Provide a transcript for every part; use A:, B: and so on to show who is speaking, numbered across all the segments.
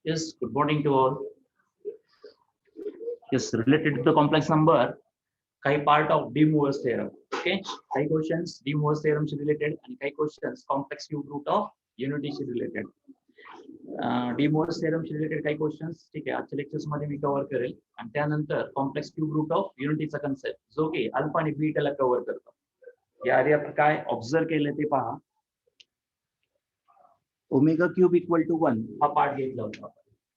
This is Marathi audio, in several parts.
A: Yes, good morning to all. Yes, related to the complex number, काही part of De Moivre's theorem. Okay, काही questions De Moivre's theorem शी related आणि काही questions complex cube root of unity she related. De Moivre's theorem she related काही questions ठीक आहे आजच्या लेक्चर्स मध्ये मी कव्हर करेल आणि त्यानंतर कॉम्प्लेक्स क्यूब रूट ऑफ युनिटीचा कन्सेप्ट जो की अल्फा आणि बीटाला कव्हर करतो. या आधी आपण काय ऑब्झर्व केलं ते पहा. ओमेगा क्यूब इक्वल टू 1 हा पार्ट घेतला होता.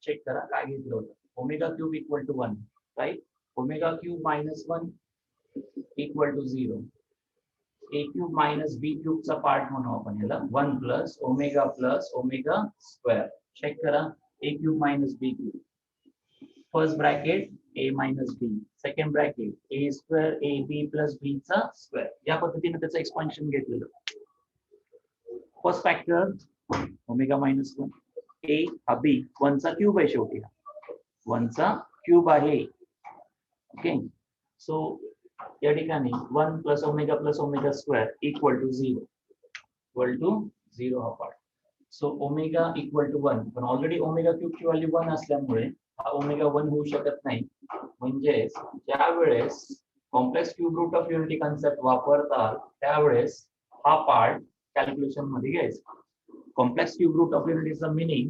A: चेक करा काय घेतलं होतं. Omega cube equal to 1 right. Omega cube minus 1 equal to 0. A cube minus B cube चा पार्ट म्हणू आपण याला 1 प्लस ओमेगा स्क्वेअर. चेक करा A cube minus B cube. First bracket A minus B, second bracket A square A B plus B चा स्क्वेअर. या पद्धतीने त्याचं एक्सपान्शन घेतलेलं. First factor omega minus 1 A हा बी 1 चा क्यूब आहे शेवटी 1 चा क्यूब आहे. ओके सो या ठिकाणी 1 plus omega square equal to 0 हा part. So omega equal to 1 पण ऑलरेडी ओमेगा क्यूब ची व्हॅल्यू 1 असल्यामुळे हा ओमेगा 1 होऊ शकत नाही. म्हणजे ज्या वेळेस complex cube root of unity concept वापरतात त्यावेळेस हा पार्ट कॅल्क्युलेशन मध्ये घ्यायचा. Complex cube root of unity is the meaning.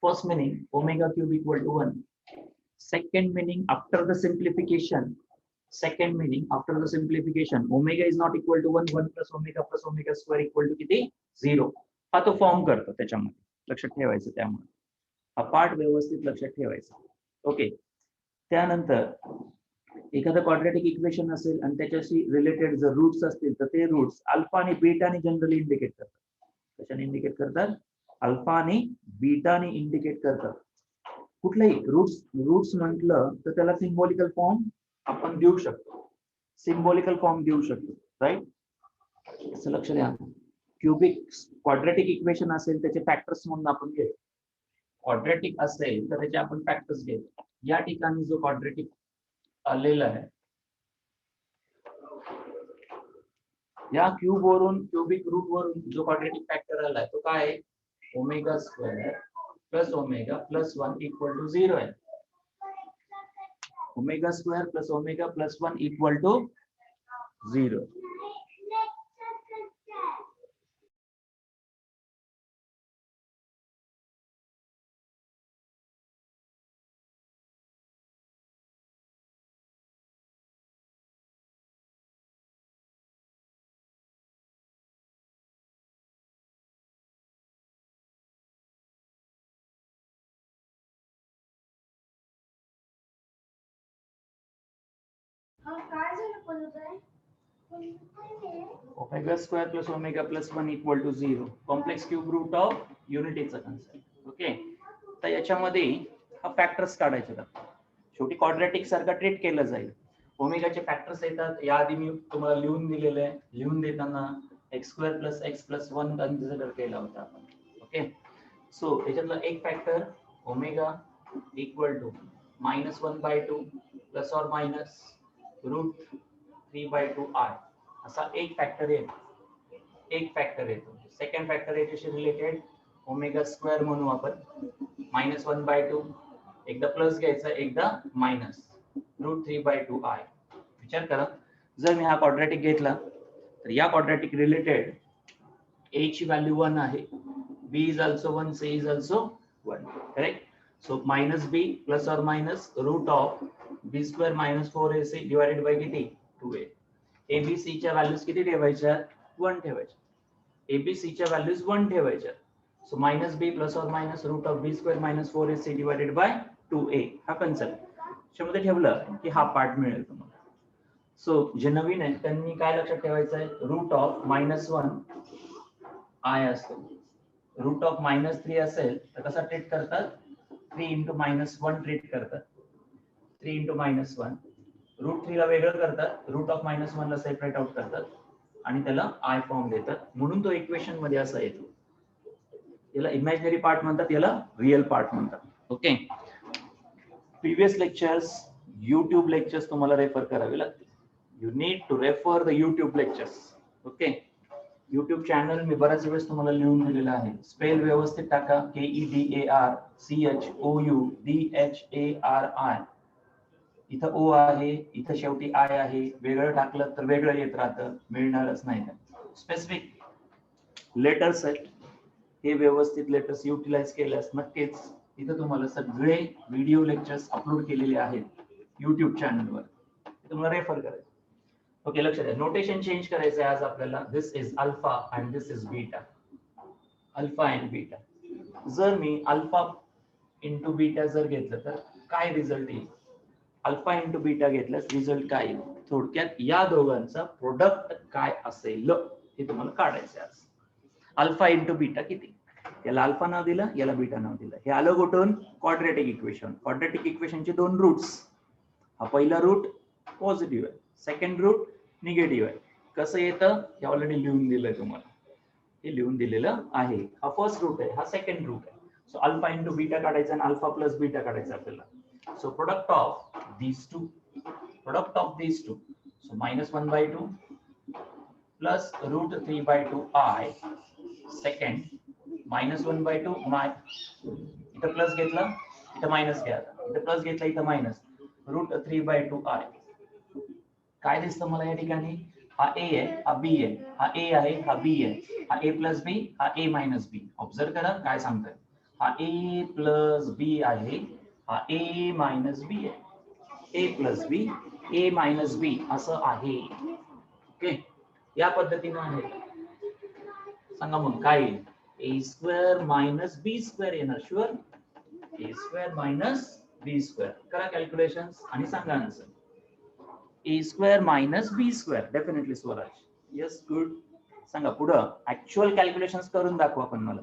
A: First meaning omega cube equal to 1. Second meaning after the simplification. Omega is not equal to 1. 1 plus omega square equal to किती 0. हा तो फॉर्म करतो त्याच्यामध्ये. लक्षात ठेवायचं त्यामुळे. हा पार्ट व्यवस्थित लक्षात ठेवायचा. ओके. त्यानंतर एखादं क्वाड्रॅटिक इक्वेशन असेल आणि त्याच्याशी रिलेटेड जर रूट्स असतील तर ते रूट्स अल्फा आणि बीटाने जनरली इंडिकेट करतात. कशाने इंडिकेट करतात? अल्फा आणि बीटाने इंडिकेट करतात. कुठलेही रूट्स म्हटलं तर त्याला सिम्बॉलिकल फॉर्म आपण देऊ शकतो. राईट. असं लक्ष द्या. क्वाड्रॅटिक इक्वेशन असेल त्याचे फॅक्टर्स म्हणून आपण घेतो. क्वाड्रॅटिक असेल तर त्याचे आपण फॅक्टर्स घेतो. या ठिकाणी जो क्वाड्रॅटिक आलेला आहे या क्यूब वरून क्यूबिक रूट वरून जो क्वाड्रॅटिक फॅक्टर आलाय तो काय आहे? Omega square plus omega plus 1 equal to 0 आहे. Omega square plus omega plus 1 equal to 0. Omega square plus omega plus 1 equal to 0. Complex cube root of युनिटीचा कन्सेप्ट. ओके. तर याच्यामध्ये हा फॅक्टर्स काढायचे आहेत. शेवटी क्वाड्रॅटिक सारखा ट्रीट केलं जाईल. ओमेगाचे फॅक्टर्स येतात. याआधी मी तुम्हाला लिहून दिलेले आहे. लिहून देताना X square plus X plus 1 consider केला होता आपण. ओके. सो याच्यातला एक factor omega equal to -1/2 plus or minus √3/2 i असा एक फॅक्टर येतो. सेकंड फॅक्टर याच्याशी रिलेटेड ओमेगा स्क्वेअर म्हणू आपण. -1/2 एकदा प्लस घ्यायचा एकदा मायनस √3/2 आय. विचार करा जर मी हा क्वाड्रॅटिक घेतला तर या क्वाड्रॅटिक रिलेटेड ए ची व्हॅल्यू 1 आहे. B is also 1, C is also 1. Correct. So minus B plus or minus root of B square minus 4ac divided by किती 2a. एबीसी च्या व्हॅल्यूज किती ठेवायच्या? 1 ठेवायच्या. एबीसी च्या व्हॅल्यूज 1 ठेवायच्या. So minus B plus or minus root of B square minus 4ac divided by 2a हा कन्सेप्ट त्यामध्ये ठेवलं की हा पार्ट मिळेल तुम्हाला. सो जे नवीन आहे त्यांनी काय लक्षात ठेवायचं आहे? रूट ऑफ -1 आय असतो. रूट ऑफ -3 असेल तर कसा ट्रीट करतात? 3 × -1 ट्रीट करतात. 3 × -1 √3 ला वेगळं करतात. रूट ऑफ -1 ला सेपरेट आउट करतात आणि त्याला आय फॉर्म देतात. म्हणून तो इक्वेशन मध्ये असा येतो. याला इमॅजिनरी पार्ट म्हणतात, याला रिअल पार्ट म्हणतात. Okay. Previous lectures YouTube lectures तुम्हाला रेफर करावे लागतील. You need to refer the YouTube lectures. Okay. YouTube channel मी बऱ्याच वेळेस तुम्हाला लिहून दिलेलं आहे. स्पेल व्यवस्थित टाका. KEDARCHOUDHARI. इथं ओ आहे, इथं शेवटी आय आहे. वेगळं टाकलं तर वेगळं येत राहतं, मिळणारच नाही. स्पेसिफिक लेटर्स आहेत, हे व्यवस्थित लेटर्स युटिलाइज केल्यास नक्कीच इथं तुम्हाला सगळे व्हिडिओ लेक्चर्स अपलोड केलेले आहेत युट्यूब चॅनलवर, तुम्हाला रेफर करायचं. ओके, लक्षात द्या. नोटेशन चेंज करायचं आहे आज आपल्याला. This is alpha and this is beta. Alpha and beta. जर मी अल्फा इंटू बीटा जर घेतलं तर काय रिझल्ट येईल? अल्फा इंटू बीटा घेतल्यास रिझल्ट काय येईल? थोडक्यात या दोघांचा प्रोडक्ट काय असेल हे तुम्हाला काढायचं आज. अल्फा इंटू बीटा किती? याला अल्फा नाव दिलं, याला बीटा नाव दिलं. हे आलं कुठून? Quadratic equation. क्वाड्रॅटिक इक्वेशनचे दोन रूट्स. हा पहिला रूट पॉझिटिव्ह आहे, सेकंड रूट निगेटिव्ह आहे. कसं येतं हे ऑलरेडी लिहून दिलंय तुम्हाला, हे लिहून दिलेलं आहे. हा फर्स्ट रूट आहे, हा सेकंड रूट आहे. सो अल्फा इंटू बीटा काढायचा आणि अल्फा प्लस बीटा काढायचा आपल्याला. So product of these two, so -1/2 plus root 3/2 I, second -1/2 इथं प्लस घेतला, इथं मायनस घ्या, इथं प्लस घेतला, इथं मायनस, रूट 3/2 I. काय दिसतं मला या ठिकाणी? हा ए आहे, हा बी आहे, हा ए आहे, हा बी आहे, हा ए प्लस बी, हा ए मायनस बी. ऑब्झर्व करा काय सांगतोय. हा ए प्लस बी आहे, हा ए मायनस बी आहे. ए प्लस बी, ए मायनस बी असं आहे. ओके, या पद्धतीनं आहे. सांगा मग काय येईल? A square minus B square येणार. Sure? A square minus B square. करा कॅल्क्युलेशन आणि सांगा answer. A square minus B square. Definitely Swaraj. Yes, good. सांगा पुढं. ऍक्च्युअल कॅल्क्युलेशन्स करून दाखवा पण मला.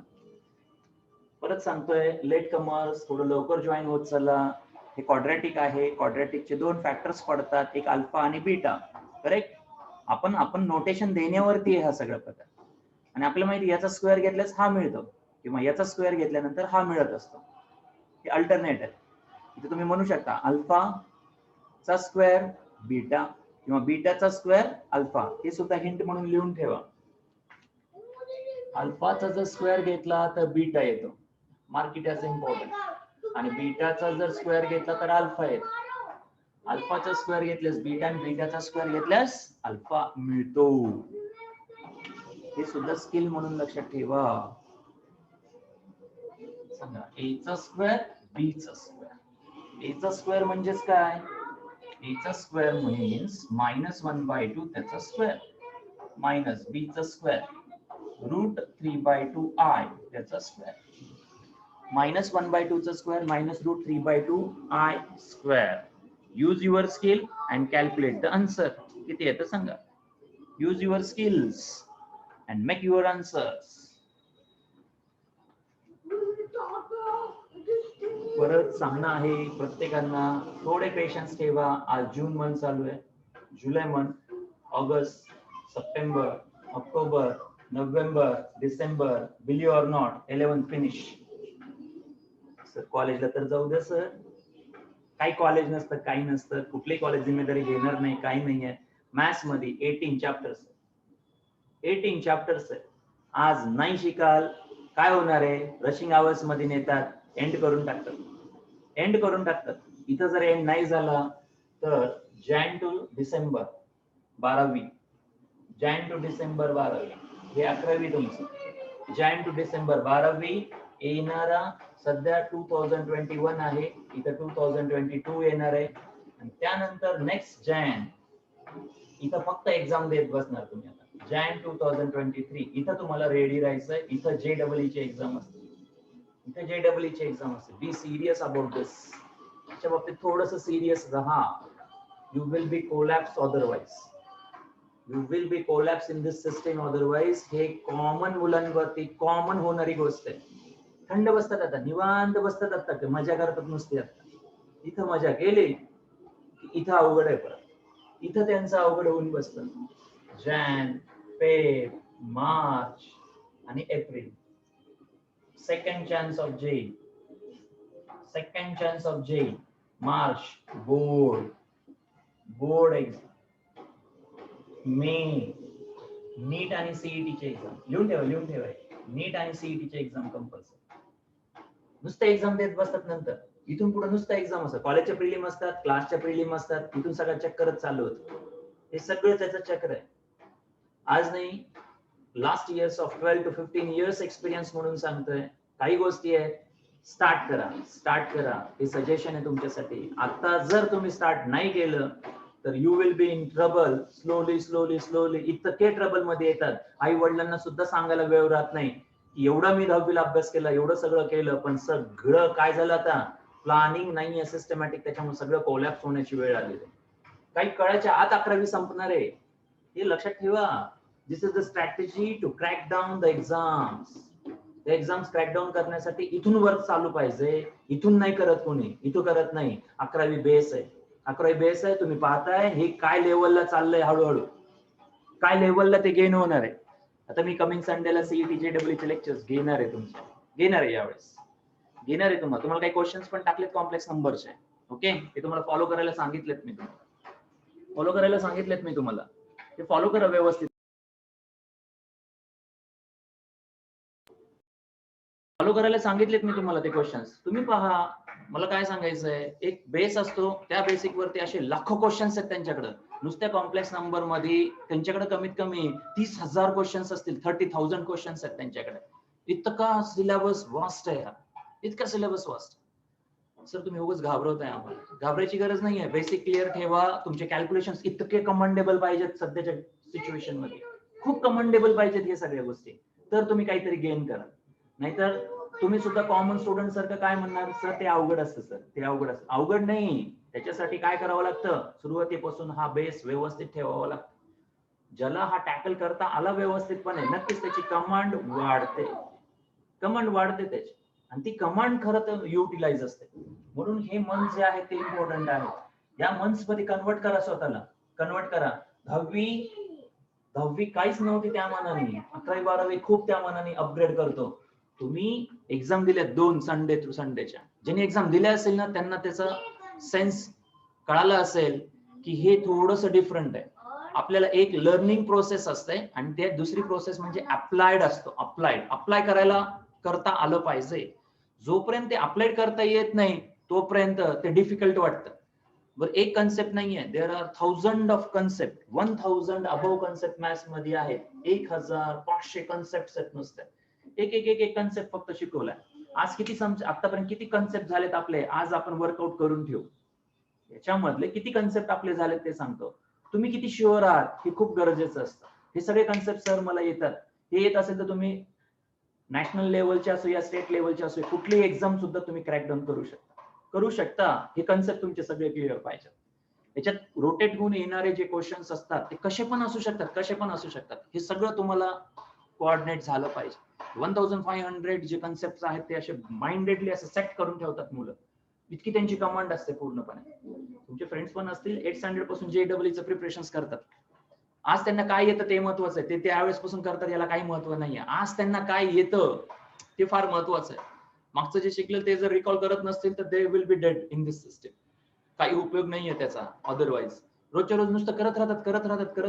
A: परत सांगतोय, लेट कमर्स थोडं लवकर जॉईन होत चला. हे क्वाड्रॅटिक आहे, क्वाड्रॅटिकचे दोन फॅक्टर्स पडतात, एक अल्फा आणि बीटा. करेक्ट? आपण नोटेशन देण्यावरती आहे हा सगळा प्रकार. आणि आपल्याला माहिती याचा स्क्वेअर घेतल्यास हा मिळतो, किंवा याचा स्क्वेअर घेतल्यानंतर हा मिळत असतो. हे अल्टरनेट आहे. इथे तुम्ही म्हणू शकता अल्फा चा स्क्वेअर बीटा किंवा बीटाचा स्क्वेअर अल्फा. हे सुद्धा हिंट म्हणून लिहून ठेवा. अल्फाचा जर स्क्वेअर घेतला तर बीटा येतो, मार्क इट ॲज इम्पॉर्टंट. आणि बीटाचा जर स्क्वेअर घेतला तर अल्फा येतो. अल्फाचा स्क्वेअर घेतल्यास बीटा आणि बीटाचा स्क्वेअर घेतल्यास अल्फा मिळतो. हे सुद्धा स्किल म्हणून लक्षात ठेवा. सांगा, ए चा स्क्वेअर बी चा स्क्वेअर. ए चा स्क्वेअर म्हणजेच काय? ए चा स्क्वेअर मीन्स -1/2 त्याचा स्क्वेअर, मायनस बी चा स्क्वेअर रूट 3/2 I त्याचा स्क्वेअर. -1/2 चा square minus root 3/2 I square. Use your skill and calculate the answer. किती येतं सांगा. Use your skills and make your answers. परत सांगणं आहे प्रत्येकांना, थोडे पेशन्स ठेवा. आज जून मंथ चालू आहे, July month, August, September, October, November, December. Believe or not 11 फिनिश. सर कॉलेजला तर जाऊ द्या सर. काही कॉलेज नसतं, काही नसतं, कुठलीही कॉलेज जिम्मेदारी घेणार नाही, काही नाहीये. मॅथ्स मध्ये 18 चॅप्टर्स, 18 चॅप्टर्स आहे. आज नाही शिकाल काय होणार आहे? रशिंग आवर्स मध्ये नेतात, एंड करून टाकतात, एंड करून टाकतात. इथं जर एंड नाही झाला तर जॅन टू डिसेंबर 12वी, जॅन टू डिसेंबर 12वी, हे 11वी तुमचं. जॅन टू डिसेंबर 12वी येणारा सध्या 2021 आहे, इथं 2022 येणार आहे. आणि त्यानंतर नेक्स्ट जॅन इथं फक्त एक्झाम देत बसणार तुम्ही. आता जॅन 2023 इथं तुम्हाला रेडी राहायचंय. इथं JEE ची एक्झाम असते, इथे JEE ची एक्झाम असते. बी सिरियस अबाउट दिस. त्याच्या बाबतीत थोडस सिरियस राहा. You will be collapse otherwise. You will be collapse in this system otherwise. हे कॉमन मुलांवरती कॉमन होणारी गोष्ट आहे. थंड बसतात आता, निवांत बसतात आता, मजा करतात नुसती. आता इथं मजा केली की इथं अवघड आहे. परत इथं त्यांचं अवघड होऊन बसतं. जॅन, फेब, मार्च आणि April. Second chance of JEE, second chance of JEE. March board, board exam. May NEET आणि सीईटीचे एक्झाम लिहून ठेवा नीट आणि सीईटीचे एक्झाम कंपल्सरी. नुसतं एक्झाम देत बसतात नंतर. इथून पुढे नुसतं एक्झाम असतात, कॉलेजच्या प्रिलिम असतात, क्लासच्या प्रिलिम असतात, इथून सगळं चक्करच चालू होतं. हे सगळं त्याचं चक्र आहे. आज नाही, last years of 12 to 15 years experience म्हणून सांगतोय. काही गोष्टी आहेत, स्टार्ट करा. हे सजेशन आहे तुमच्यासाठी. आता जर तुम्ही स्टार्ट नाही केलं तर you will be in trouble. Slowly इतके ट्रबल मध्ये येतात, आई वडिलांना सुद्धा सांगायला वेळ राहत नाही की एवढा मी 10वीला अभ्यास केला, एवढं सगळं केलं, पण सगळं काय झालं, आता प्लॅनिंग नाहीये सिस्टमॅटिक, त्याच्यामुळे सगळं कोलॅप्स होण्याची वेळ आली. काही कळायच्या आत 11वी संपणार आहे, हे लक्षात ठेवा. This is the strategy to crack down the exams. Exams crack down करण्यासाठी इथून वर्क चालू पाहिजे. इथून नाही करत कोणी, इथून करत नाही. 11वी बेस आहे, तुम्ही पाहताय हे काय लेवलला चाललंय, हळूहळू काय लेवलला ते गेन होणार आहे. आता मी कमिंग संडेला सीईटी जेडब्ल्यूचे लेक्चर्स घेणार आहे यावेळेस घेणार आहे. तुम्हाला काही क्वेश्चन्स पण टाकलेत कॉम्प्लेक्स नंबरचे. ओके, ते तुम्हाला फॉलो करायला सांगितलेत मी तुम्हाला. ते फॉलो करा व्यवस्थित. फॉलो करायला सांगितलेत मी तुम्हाला ते क्वेश्चन्स. तुम्ही पहा, मला काय सांगायचंय, एक बेस असतो, त्या बेसिक वरती असे लाखो क्वेश्चन्स आहेत त्यांच्याकडे. नुसत्या कॉम्प्लेक्स नंबर मध्ये त्यांच्याकडे कमीत कमी 30,000 क्वेश्चन्स असतील. 30,000 क्वेश्चन्स आहेत त्यांच्याकडे. इतका सिलेबस वास्ट आहे, इतका सिलेबस वास्ट. सर तुम्ही उगाच घाबरवताय आम्हाला. घाबरायची गरज नाहीये. बेसिक क्लिअर ठेवा. तुमचे कॅल्क्युलेशन्स इतके कमांडेबल पाहिजेत सध्याच्या सिच्युएशन मध्ये, खूप कमांडेबल पाहिजेत हे सगळ्या गोष्टी, तर तुम्ही काहीतरी गेन करा. नाहीतर तुम्ही सुद्धा कॉमन स्टुडंट सारखं काय म्हणणार, सर ते अवघड असतं, सर ते अवघड असतं. अवघड नाही, त्याच्यासाठी काय करावं लागतं, सुरुवातीपासून हा बेस व्यवस्थित ठेवावा लागतो. ज्याला हा टॅकल करता आला व्यवस्थितपणे, नक्कीच त्याची कमांड वाढते त्याची, आणि ती कमांड खरं तर युटिलाइज असते. म्हणून हे मंथ्स जे आहेत ते इम्पॉर्टंट आहे. या मंथ्स मध्ये कन्वर्ट करा स्वतःला, कन्वर्ट करा. 10वी काहीच नव्हती त्या मानाने, 11वी 12वी खूप त्या मानाने अपग्रेड करतो. तुम्ही एक्झाम दिल्या 2 संडे थ्रू संडेच्या, ज्यांनी एक्झाम दिल्या असेल ना त्यांना त्याचा सेन्स कळालं असेल की हे थोडंसं डिफरंट आहे. आपल्याला एक लर्निंग प्रोसेस असते आणि ते दुसरी प्रोसेस म्हणजे अप्लाइड असतो. अप्लाय करायला करता आलं पाहिजे. जोपर्यंत ते अप्लाइड करता येत नाही तोपर्यंत ते डिफिकल्ट वाटतं. बरं, एक कन्सेप्ट नाहीये, there are 1000 of concept, 1000 above concept maths मध्ये आहेत. 1500 कन्सेप्ट आहेत नुसते. एक कन्सेप्ट फक्त शिकवलाय. आज आतापर्यंत किती कन्सेप्ट झालेत आपले, आज आपण वर्कआउट करून ठेवू. याच्यामधले किती कन्सेप्ट आपले झालेत ते सांगतो. तुम्ही किती शुअर आहात हे खूप गरजेचं असतं. हे सगळे कन्सेप्ट सर मला येतात, हे येत असेल तर तुम्ही नॅशनल लेवलच्या असो या स्टेट लेवलच्या असो कुठलीही एक्झाम सुद्धा तुम्ही क्रॅक डाऊन करू शकता. हे कन्सेप्ट तुमचे सगळे क्लिअर पाहिजे. याच्यात रोटेट होऊन येणारे जे क्वेश्चन्स असतात ते कसे पण असू शकतात. हे सगळं तुम्हाला कोऑर्डिनेट झालं पाहिजे. 1500 जे कन्सेप्ट आहेत ते असे माइंडेडली असं सेट करून ठेवतात मुलं. इतकी त्यांची कमांड असते पूर्णपणे. तुमचे फ्रेंड्स पण असतील 8 स्टँडर्ड पासून जेडब्ल्यूचं प्रिपरेशन करतात. आज त्यांना काय येतं ते महत्वाचं आहे. ते त्यावेळेस पासून करतात, याला काही महत्व नाहीये. आज त्यांना काय येतं ते फार महत्वाचं आहे. मागचं जे शिकलं ते जर रिकॉल करत नसतील तर they will be dead in this system. काही उपयोग नाहीये त्याचा. अदरवाईज रोजच्या रोज नुसतं करत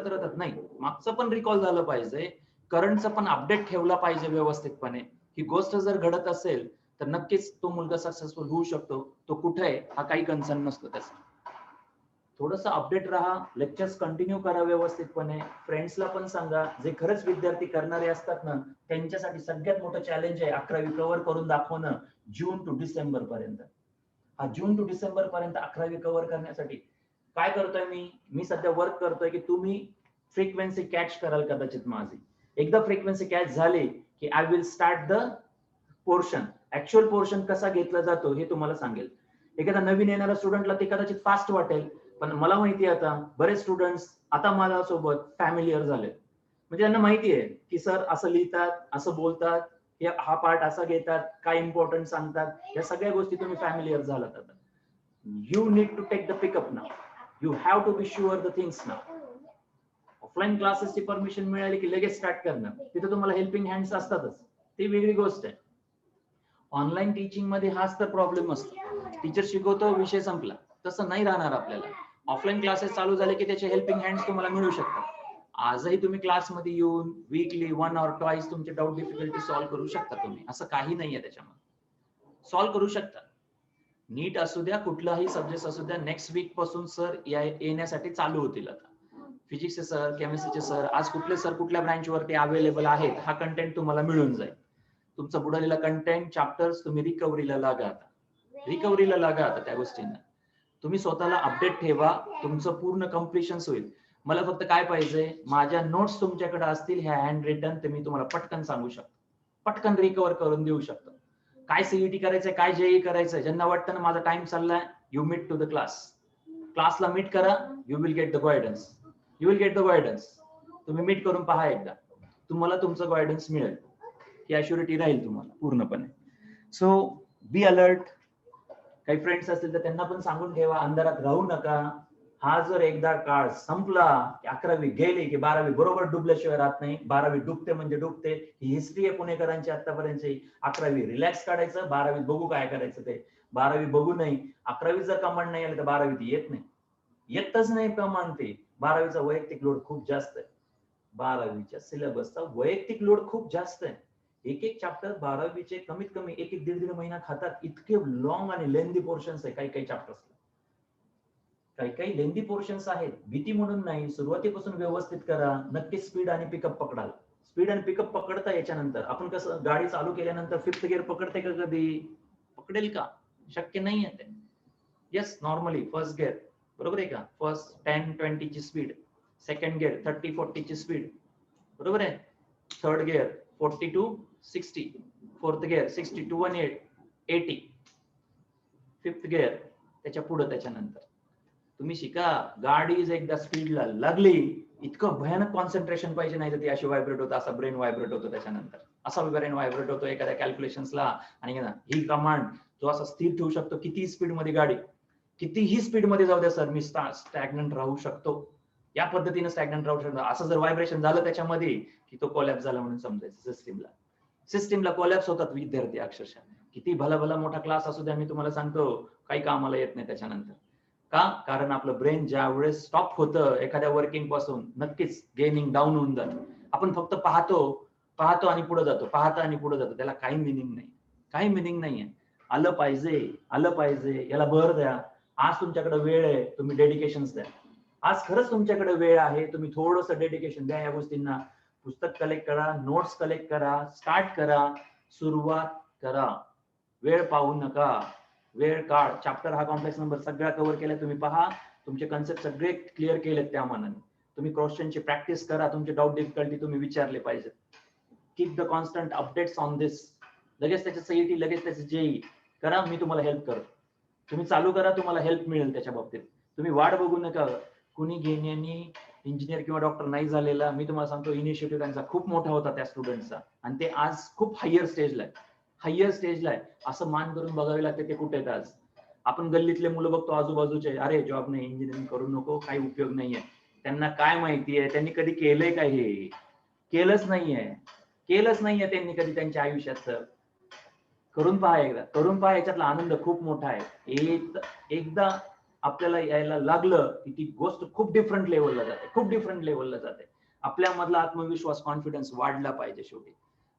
A: राहतात नाही. मागचं पण रिकॉल झालं पाहिजे, करंटचं पण अपडेट ठेवला पाहिजे व्यवस्थितपणे. ही गोष्ट जर घडत असेल तर नक्कीच तो मुलगा सक्सेसफुल होऊ शकतो. तो कुठे आहे हा काही कन्सर्न नसतो त्याचा. थोडंसं अपडेट राहा, लेक्चर्स कंटिन्यू करा व्यवस्थितपणे. फ्रेंड्सला पण सांगा, जे खरंच विद्यार्थी करणारे असतात ना त्यांच्यासाठी सगळ्यात मोठं चॅलेंज आहे 11वी कव्हर करून दाखवणं. जून टू डिसेंबर पर्यंत, हा जून टू डिसेंबर पर्यंत 11वी कव्हर करण्यासाठी काय करतोय मी सध्या वर्क करतोय की तुम्ही फ्रिक्वेन्सी कॅच कराल कदाचित माझी. एकदा फ्रिक्वेन्सी कॅच झाली की I will start the portion. Actual portion कसा घेतला जातो हे तुम्हाला सांगेल. एखादा नवीन येणारा स्टुडंटला ते कदाचित फास्ट वाटेल, पण मला माहिती आहे आता बरेच स्टुडंट्स आता मला सोबत फॅमिलियर झाले. म्हणजे त्यांना माहिती आहे की सर असं लिहितात, असं बोलतात, हा पार्ट असा घेतात, काय इम्पॉर्टंट सांगतात. या सगळ्या गोष्टी तुम्ही फॅमिलियर झालात आता. You need to take the pickup now. You have to be sure the things now. Offline क्लासेसची परमिशन मिळाली की लगेच स्टार्ट करणं, तिथे तुम्हाला हेल्पिंग हँड्स असतातच, ती वेगळी गोष्ट आहे. ऑनलाईन टीचिंग मध्ये हाच तर प्रॉब्लेम असतो. टीचर शिकवतो, विषय संपला. तसं नाही राहणार आपल्याला. ऑफलाईन क्लासेस चालू झाले की त्याचे हेल्पिंग हँड्स तुम्हाला मिळू शकतात. आजही तुम्ही क्लासमध्ये येऊन वीकली 1 or 2 तुमचे डाऊट डिफिकल्टी सॉल्व्ह करू शकता तुम्ही, असं काही नाहीये त्याच्यामध्ये, सॉल्व्ह करू शकता. नीट असू द्या, कुठलाही सब्जेक्ट असू द्या, नेक्स्ट वीक पासून सर येण्यासाठी चालू होतील. आता फिजिक्सचे सर, केमिस्ट्रीचे सर, आज कुठले सर कुठल्या ब्रांच वरती अवेलेबल आहेत हा कंटेंट तुम्हाला मिळून जाईल. तुमचा बुडालेला कंटेंट चॅप्टर्स तुम्ही रिकव्हरीला लागा आता त्या गोष्टींना. तुम्ही स्वतःला अपडेट ठेवा, तुमचं पूर्ण कम्प्लिशन होईल. मला फक्त काय पाहिजे, माझ्या नोट्स तुमच्याकडे असतील ह्या हँड रिटन, ते मी तुम्हाला पटकन सांगू शकतो, पटकन रिकव्हर करून देऊ शकतो. काय सीईटी करायचंय, काय जेई करायचंय, ज्यांना वाटतं ना माझा टाइम चाललाय, यू मीट टू द क्लासला मीट करा, you will get the guidance. तुम्ही मीट करून पहा एकदा, तुम्हाला तुमचं गायडन्स मिळेल, ही अश्युरिटी राहील तुम्हाला पूर्णपणे. So be alert. काही फ्रेंड्स असतील तर त्यांना पण सांगून ठेवा, अंधारात राहू नका. हा जर एकदा काळ संपला की 11वी गेली की 12वी बरोबर डुबल्याशिवाय राहत नाही. 12वी डुबते म्हणजे डुबते, ही हिस्ट्री आहे पुणेकरांची आतापर्यंतची. 11वी रिलॅक्स काढायचं, 12वी बघू काय करायचं ते. 12वी बघू नाही, 11वी जर कमांड नाही आलं तर 12वी ती येत नाही, येतच नाही कमांड ते. 12वीचा वैयक्तिक लोड खूप जास्त आहे, 12वीच्या सिलेबसचा वैयक्तिक लोड खूप जास्त आहे. एक चॅप्टर 12वीचे कमीत कमी 1-1.5 महिना खातात, इतके लॉंग आणि लेंदी पोर्शन्स आहे काही चॅप्टर्सला. काही लेंदी पोर्शन्स आहेत. भीती म्हणून नाही, सुरुवातीपासून व्यवस्थित करा. नक्की स्पीड आणि पिकअप पकडाल. स्पीड आणि पिकअप पकडता याच्यानंतर आपण कसं गाडी चालू केल्यानंतर 5th गिअर पकडते का कधी? पकडेल का? शक्य नाही आहे ते. येस, नॉर्मली फर्स्ट गिअर बरोबर आहे का, फर्स्ट 10-20 ची स्पीड, सेकंड गिअर 30-40 ची स्पीड बरोबर आहे, third gear 40-60, fourth gear 60-180, fifth gear त्याच्या पुढे. त्याच्यानंतर तुम्ही शिका, गाडी एकदा स्पीडला लागली, इतकं भयानक कॉन्सन्ट्रेशन पाहिजे, नाही तर ती अशी व्हायब्रेट होतं, असा ब्रेन व्हायब्रेट होतो, त्याच्यानंतर असा ब्रेन व्हायब्रेट होतो एखाद्या कॅल्क्युलेशन्सला. आणि ही कमांड जो असा स्थिर ठेवू शकतो, कितीही स्पीड मध्ये गाडी, कितीही स्पीड मध्ये जाऊ द्या सर, मी स्टॅग्नंट राहू शकतो, या पद्धतीने स्टॅग्नंट राहू शकतो. असं जर व्हायब्रेशन झालं त्याच्यामध्ये की तो कोलॅप्स झाला म्हणून समजायचं. सिस्टीमला कोलॅप्स होतात विद्यार्थी अक्षरशः. किती भला मोठा क्लास असू द्या, मी तुम्हाला सांगतो काही कामाला येत नाही त्याच्यानंतर. का? कारण आपलं ब्रेन ज्या वेळेस स्टॉप होतं एखाद्या वर्किंग पासून, नक्कीच गेनिंग डाऊन होऊन जातं. आपण फक्त पाहतो आणि पुढे जातो, त्याला काही मिनिंग नाहीये. आलं पाहिजे, याला भर द्या. आज तुमच्याकडे वेळ आहे, तुम्ही डेडिकेशन्स द्या. आज खरंच तुमच्याकडे वेळ आहे, तुम्ही थोडंसं डेडिकेशन द्या या गोष्टींना. पुस्तक कलेक्ट करा, नोट्स कलेक्ट करा, स्टार्ट करा, सुरुवात करा. वेळ पाहू नका, वेळ काढ. चॅप्टर हा कॉम्प्लेक्स नंबर सगळा कव्हर केला, तुम्ही पहा, तुमचे कन्सेप्ट सगळे क्लिअर केलेत त्या मानाने. तुम्ही क्वेश्चनची प्रॅक्टिस करा, तुमचे डाऊट डिफिकल्टी तुम्ही विचारले पाहिजे. Keep the constant updates on this. लगेच त्याचे सीईटी, लगेच त्याचे जेई करा, मी तुम्हाला हेल्प करतो. तुम्ही चालू करा, तुम्हाला हेल्प मिळेल त्याच्या बाबतीत. तुम्ही वाट बघू नका. कुणी घेण्यानी इंजिनियर किंवा डॉक्टर नाही झालेला, मी तुम्हाला सांगतो, इनिशिएटिव्ह त्यांचा खूप मोठा होता त्या स्टुडंटचा, आणि ते आज खूप हायर स्टेजला आहे. असं मान करून बघावे लागते ते कुठे आहेत आज. आपण गल्लीतले मुलं बघतो आजूबाजूचे, अरे जॉब नाही, इंजिनिअरिंग करू नको, काही उपयोग नाहीये. त्यांना काय माहितीये, त्यांनी कधी केलंय काय? हे केलंच नाहीये त्यांनी कधी त्यांच्या आयुष्यात. करून पहा, याच्यातला आनंद खूप मोठा आहे. एकदा आपल्याला यायला लागलं की ती गोष्ट खूप डिफरंट लेवलला जाते. आपल्यामधला आत्मविश्वास, कॉन्फिडन्स वाढला पाहिजे शेवटी,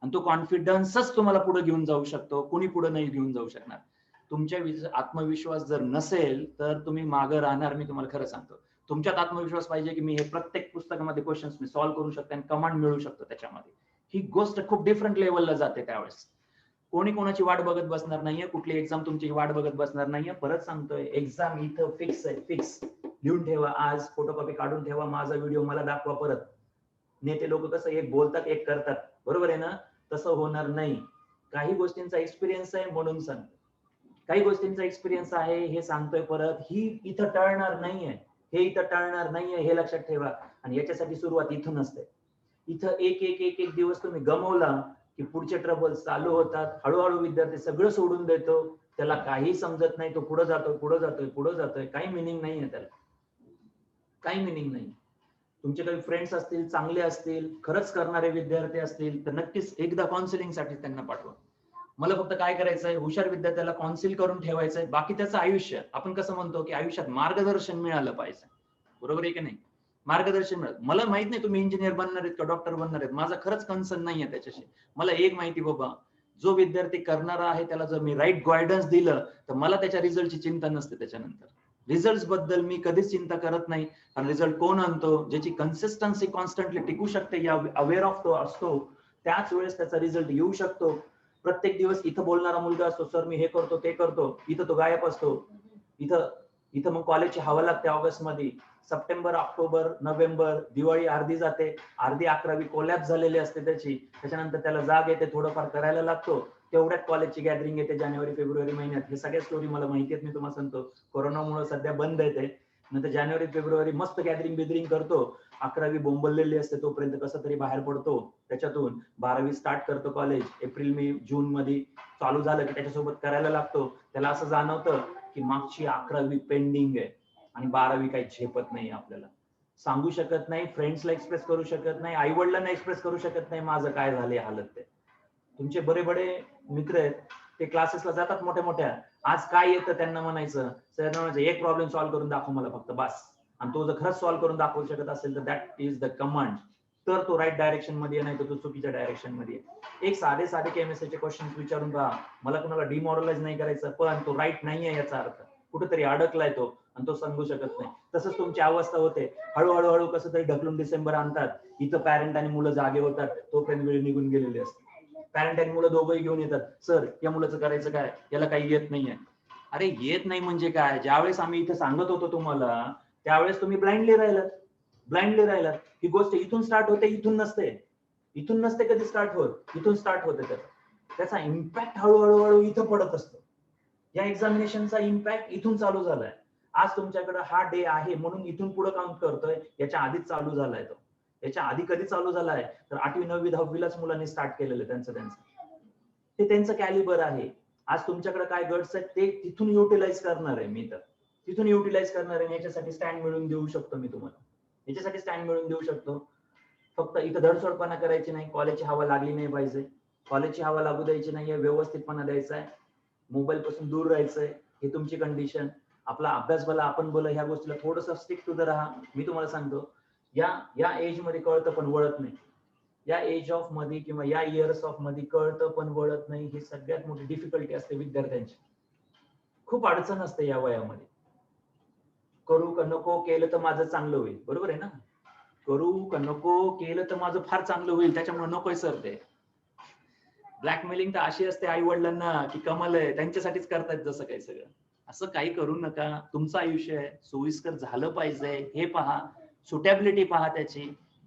A: आणि तो कॉन्फिडन्सच तुम्हाला पुढे घेऊन जाऊ शकतो, कोणी पुढे नाही घेऊन जाऊ शकणार. तुमच्या आत्मविश्वास जर नसेल तर तुम्ही मागे राहणार. मी तुम्हाला खरं सांगतो, तुमच्यात आत्मविश्वास पाहिजे की मी हे प्रत्येक पुस्तकामध्ये क्वेश्चन्स मी सॉल्व्ह करू शकतो आणि कमांड मिळू शकतो त्याच्यामध्ये. ही गोष्ट खूप डिफरंट लेवलला जाते. त्यावेळेस कोणी कोणाची वाट बघत बसणार नाहीये, कुठली एक्झाम तुमची वाट बघत बसणार नाहीये. परत सांगतोय, एक्झाम इथं फिक्स आहे, फिक्स. लिहून ठेवा, आज फोटोकॉपी काढून ठेवा, माझा व्हिडिओ मला दाखवा परत. नेते लोक कसं एक बोलतात एक करतात, बरोबर आहे ना? तसं होणार नाही. काही गोष्टींचा एक्सपिरियन्स आहे म्हणून सांग, काही गोष्टींचा एक्सपिरियन्स आहे हे सांगतोय परत. ही इथं टळणार नाहीये, हे लक्षात ठेवा. आणि याच्यासाठी सुरुवात इथून असते. इथं एक दिवस तुम्ही गमवला की पुढचे ट्रबल चालू होतात. हळूहळू विद्यार्थी सगळं सोडून देतो, त्याला काही समजत नाही, तो पुढे जातोय. काही मिनिंग नाहीये त्याला, काही मिनिंग नाही. तुमचे काही फ्रेंड्स असतील, चांगले असतील, खरंच करणारे विद्यार्थी असतील तर नक्कीच एकदा काउन्सिलिंग साठी त्यांना पाठवा. मला फक्त काय करायचंय, हुशार विद्यार्थ्याला काउन्सिल करून ठेवायचंय. बाकी त्याचं आयुष्य, आपण कसं म्हणतो की आयुष्यात मार्गदर्शन मिळालं पाहिजे, बरोबर आहे की नाही? मार्गदर्शन मिळत. मला माहित नाही तुम्ही इंजिनियर बनणार आहेत का डॉक्टर बनणार आहेत, माझा खरंच कन्सर्न नाहीये त्याच्याशी. मला एक माहिती बाबा, जो विद्यार्थी करणारा आहे त्याला जर मी राईट गायडन्स दिलं तर मला त्याच्या रिझल्टची चिंता नसते. त्याच्यानंतर रिझल्ट बद्दल मी कधीच चिंता करत नाही, कारण रिझल्ट कोण आणतो, ज्याची कन्सिस्टन्सी कॉन्स्टंटली टिकू शकते, या अवेअर ऑफ तो असतो, त्याच वेळेस त्याचा रिझल्ट येऊ शकतो. प्रत्येक दिवस इथं बोलणारा मुलगा असतो, सर मी हे करतो ते करतो, इथं तो गायब असतो. इथं मग कॉलेजची हवा लागते ऑगस्ट मध्ये. सप्टेंबर, ऑक्टोबर, नोव्हेंबर, दिवाळी अर्धी जाते, अर्धी 11वी कोलॅप्स झालेली असते त्याची. त्याच्यानंतर त्याला जाग येते, थोडंफार करायला लागतो, तेवढ्यात कॉलेजची गॅदरिंग येते जानेवारी फेब्रुवारी महिन्यात. हे सगळ्या स्टोरी मला माहिती आहेत, मी तुम्हाला सांगतो. कोरोनामुळे सध्या बंद येते, नंतर जानेवारी फेब्रुवारी मस्त गॅदरिंग बिदरिंग करतो. 11वी बोंबललेली असते, तोपर्यंत कसं तरी बाहेर पडतो त्याच्यातून. 12वी स्टार्ट करतो कॉलेज, एप्रिल मे जून मध्ये चालू झालं की त्याच्यासोबत करायला लागतो. त्याला असं जाणवतं की मागची 11वी पेंडिंग आहे आणि 12वी काही झेपत नाही आपल्याला. सांगू शकत नाही, फ्रेंड्सला एक्सप्रेस करू शकत नाही, आई वडिलांना एक्सप्रेस करू शकत नाही माझं काय झाले हालत. ते तुमचे बरे बडे मित्र आहेत, ते क्लासेसला जातात मोठ्या मोठ्या, आज काय येतं त्यांना म्हणायचं, सर म्हणायचं एक प्रॉब्लेम सॉल्व्ह करून दाखव मला फक्त बस. आणि तो जर खरंच सॉल्व्ह करून दाखवू शकत असेल तर दॅट इज द कमांड. तर तो राईट डायरेक्शन मध्ये, नाही तर तो चुकीच्या डायरेक्शन मध्ये. एक साधे केमिस्ट्रीचे क्वेश्चन विचारून पहा, मला कुणाला डिमॉरलाइज नाही करायचं, पण तो राईट नाहीये याचा अर्थ कुठेतरी अडकलाय तो आणि तो सांगू शकत नाही. तसंच तुमची अवस्था होते, हळूहळू कसं तरी ढकलून डिसेंबर आणतात, इथं पॅरेंट आणि मुलं जागे होतात, तोपर्यंत वेळ निघून गेलेली असते. पॅरेंट आणि मुलं दोघंही घेऊन येतात, सर या मुलाचं करायचं काय, याला काही येत नाहीये. अरे येत नाही म्हणजे काय, ज्यावेळेस आम्ही इथं सांगत होतो तुम्हाला त्यावेळेस तुम्ही ब्लाइंडली राहिलात. ही गोष्ट इथून स्टार्ट होते, इथून नसते कधी स्टार्ट होत, इथून स्टार्ट होते. त्याचा इम्पॅक्ट हळूहळू इथं पडत असतो. या एक्झामिनेशनचा इम्पॅक्ट इथून चालू झालाय. आज तुमच्याकडे हा डे आहे म्हणून इथून पुढे काउंट करतोय, याच्या आधीच चालू झालाय तो. याच्या आधी कधी चालू झालाय तर 8वी 9वी 10वीलाच मुलांनी स्टार्ट केलेलं त्यांचं ते त्यांचं कॅलिबर आहे. आज तुमच्याकडे काय गट्स आहेत ते तिथून युटिलाइज करणार आहे मी, तर तिथून युटिलाइज करणार आहे. याच्यासाठी स्टँड मिळवून देऊ शकतो मी तुम्हाला, याच्यासाठी स्टँड मिळवून देऊ शकतो. फक्त इथं धडसोडपणा करायची नाही, कॉलेजची हवा लागली नाही पाहिजे, कॉलेजची हवा लागू द्यायची नाहीये, व्यवस्थितपणा द्यायचा आहे, मोबाईल पासून दूर राहायचंय, ही तुमची कंडिशन. आपला अभ्यास भला आपण बोला, ह्या गोष्टीला थोडंसं स्टिक टू द राहा. मी तुम्हाला सांगतो, या एज मध्ये कळतं पण वळत नाही, या एज ऑफ मध्ये किंवा या इयर्स ऑफ मध्ये कळतं पण वळत नाही, ही सगळ्यात मोठी डिफिकल्टी असते विद्यार्थ्यांची. खूप अडचण असते या वयामध्ये. करू का नको केलं तर माझं चांगलं होईल, बरोबर आहे ना, करू का नको केलं तर माझं फार चांगलं होईल, त्याच्यामुळे नकोय सर. ते ब्लॅकमेलिंग तर अशी असते आई वडिलांना की कमाल आहे, त्यांच्यासाठीच करतायत जसं काही सगळं. असं काही करू नका, तुमचं आयुष्य आहे, सोयीस्कर झालं पाहिजे हे पहा, सुटेबिलिटी पहा त्याची,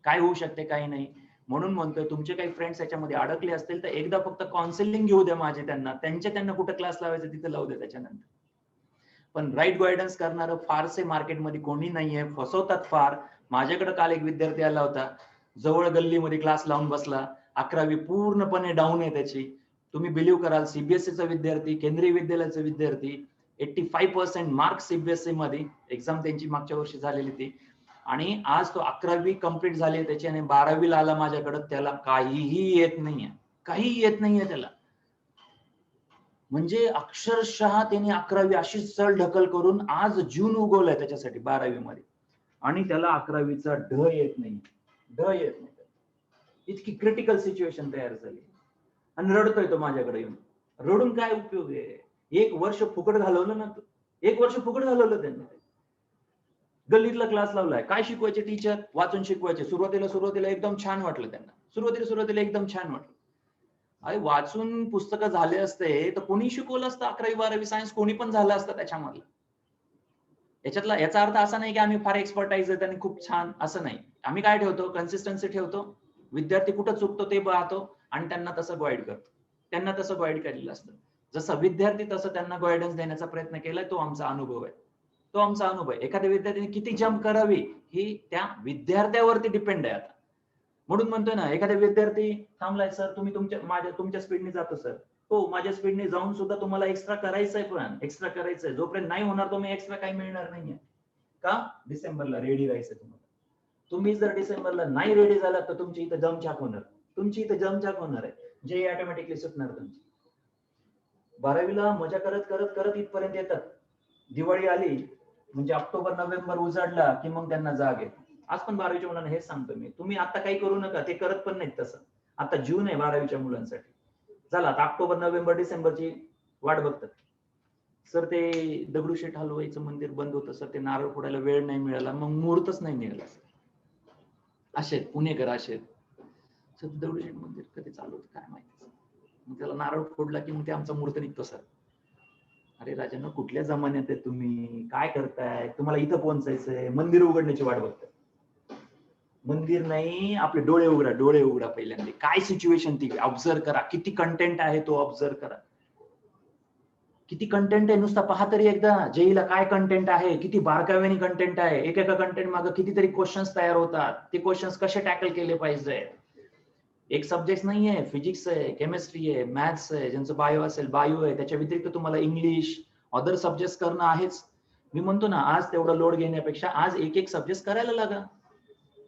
A: काय होऊ शकते काही नाही. म्हणून म्हणतोय तुमचे काही फ्रेंड्स याच्यामध्ये अडकले असतील तर एकदा फक्त काउन्सिलिंग घेऊ द्या माझे, त्यांना कुठं क्लास लावायचं तिथे लावू द्या त्याच्यानंतर. पण राईट गायडन्स करणारं फारसे मार्केटमध्ये कोणी नाहीये, फसवतात फार. माझ्याकडे काल एक विद्यार्थी आला होता, जवळ गल्लीमध्ये क्लास लावून बसला, 11वी पूर्णपणे डाऊन आहे त्याची. तुम्ही बिलीव्ह कराल, सीबीएसईचा विद्यार्थी, केंद्रीय विद्यालयाचा विद्यार्थी, 85% मार्क्स सीबीएसई मध्ये, एक्झाम त्यांची मागच्या वर्षी झालेली ती, आणि आज तो 11वी कंप्लीट झाली त्याची आणि 12वीला आला माझ्याकडे, त्याला काहीही येत नाहीये त्याला. म्हणजे अक्षरशः त्याने 11वी अशी चढ ढकल करून आज जून उगवलाय त्याच्यासाठी 12वी मध्ये, आणि त्याला 11वीचा ढ येत नाही. इतकी क्रिटिकल सिच्युएशन तयार झाली आणि रडतोय तो माझ्याकडे येऊन. रडून काय उपयोग आहे, 1 वर्ष फुकट घालवलं ना, 1 वर्ष फुकट घालवलं त्यांनी. गल्लीतला क्लास लावलाय, काय शिकवायचे टीचर, वाचून शिकवायचे. सुरुवातीला एकदम छान वाटलं त्यांना, सुरुवातीला एकदम छान वाटलं. अरे वाचून पुस्तकं झाले असते तर कोणी शिकवलं असतं, 11वी 12वी सायन्स कोणी पण झालं असतं त्याच्यामध्ये. याचा अर्थ असा नाही की आम्ही फार एक्सपर्टाईज आहेत आणि खूप छान, असं नाही. आम्ही काय ठेवतो, कन्सिस्टन्सी ठेवतो, विद्यार्थी कुठं चुकतो ते पाहतो आणि त्यांना तसं गाईड करतो. त्यांना तसं गाईड केलेलं असतं. जसं विद्यार्थी तसं त्यांना गायडन्स देण्याचा प्रयत्न केलाय, तो आमचा अनुभव आहे. एखाद्या विद्यार्थ्याने किती जम्प करावी ही त्या विद्यार्थ्यावरती डिपेंड आहे आता. म्हणून म्हणतोय ना, एखादा विद्यार्थी थांबलाय, सर तुम्ही तुमच्या स्पीडने जातो सर, हो माझ्या स्पीडने जाऊन सुद्धा तुम्हाला एक्स्ट्रा करायचंय, पण एक्स्ट्रा करायचंय, जोपर्यंत नाही होणार तुम्ही एक्स्ट्रा काही मिळणार नाहीये. का? डिसेंबरला रेडी राहायचंय तुम्हाला. तुम्ही जर डिसेंबरला नाही रेडी झालात तर तुमची इथं जमछाक होणार आहे, जे ऑटोमॅटिकली सुटणार तुमची. 12वीला मजा करत इथपर्यंत येतात, दिवाळी आली म्हणजे ऑक्टोबर नोव्हेंबर उजाडला की मग त्यांना जाग येते. आज पण 12वीच्या मुलांना हेच सांगतो मी, तुम्ही आता काही करू नका, ते करत पण नाहीत तसं. आता जून आहे 12वीच्या मुलांसाठी, चला आता ऑक्टोबर नोव्हेंबर डिसेंबरची वाट बघतात. सर ते दगडूशेठ हलवाईचं मंदिर बंद होतं सर, ते नारळ फोडायला वेळ नाही मिळाला, मग मुहूर्तच नाही मिळाला. असे पुणेकर असे सर, दगडूशेठ मंदिर कधी चालू होतं काय माहिती, मग त्याला नारळ फोडला की मग ते आमचा मुहूर्त निघतो सर. अरे राजांना, कुठल्या जमान्यात आहे तुम्ही, काय करताय, तुम्हाला इथं पोहोचायचंय, मंदिर उघडण्याची वाट बघताय. मंदिर नाही, आपले डोळे उघडा, डोळे उघडा पहिल्यांदा. काय सिच्युएशन ती ऑब्झर्व करा, किती कंटेंट आहे तो ऑब्झर्व करा. किती कंटेंट आहे नुसता पहा तरी एकदा, जेईला काय कंटेंट आहे, किती बारकाव्याने कंटेंट आहे, एकेका कंटेंट मागे कितीतरी क्वेश्चन्स तयार होतात, ते क्वेश्चन्स कसे टॅकल केले पाहिजे. एक सब्जेक्ट नाहीये, फिजिक्स आहे, केमिस्ट्री आहे, मॅथ्स आहे, ज्यांचं बायो असेल बायो आहे, त्याच्या व्यतिरिक्त तुम्हाला इंग्लिश, अदर सब्जेक्ट करणं आहेच. मी म्हणतो ना, आज तेवढा लोड घेण्यापेक्षा आज एक एक सब्जेक्ट करायला लागा,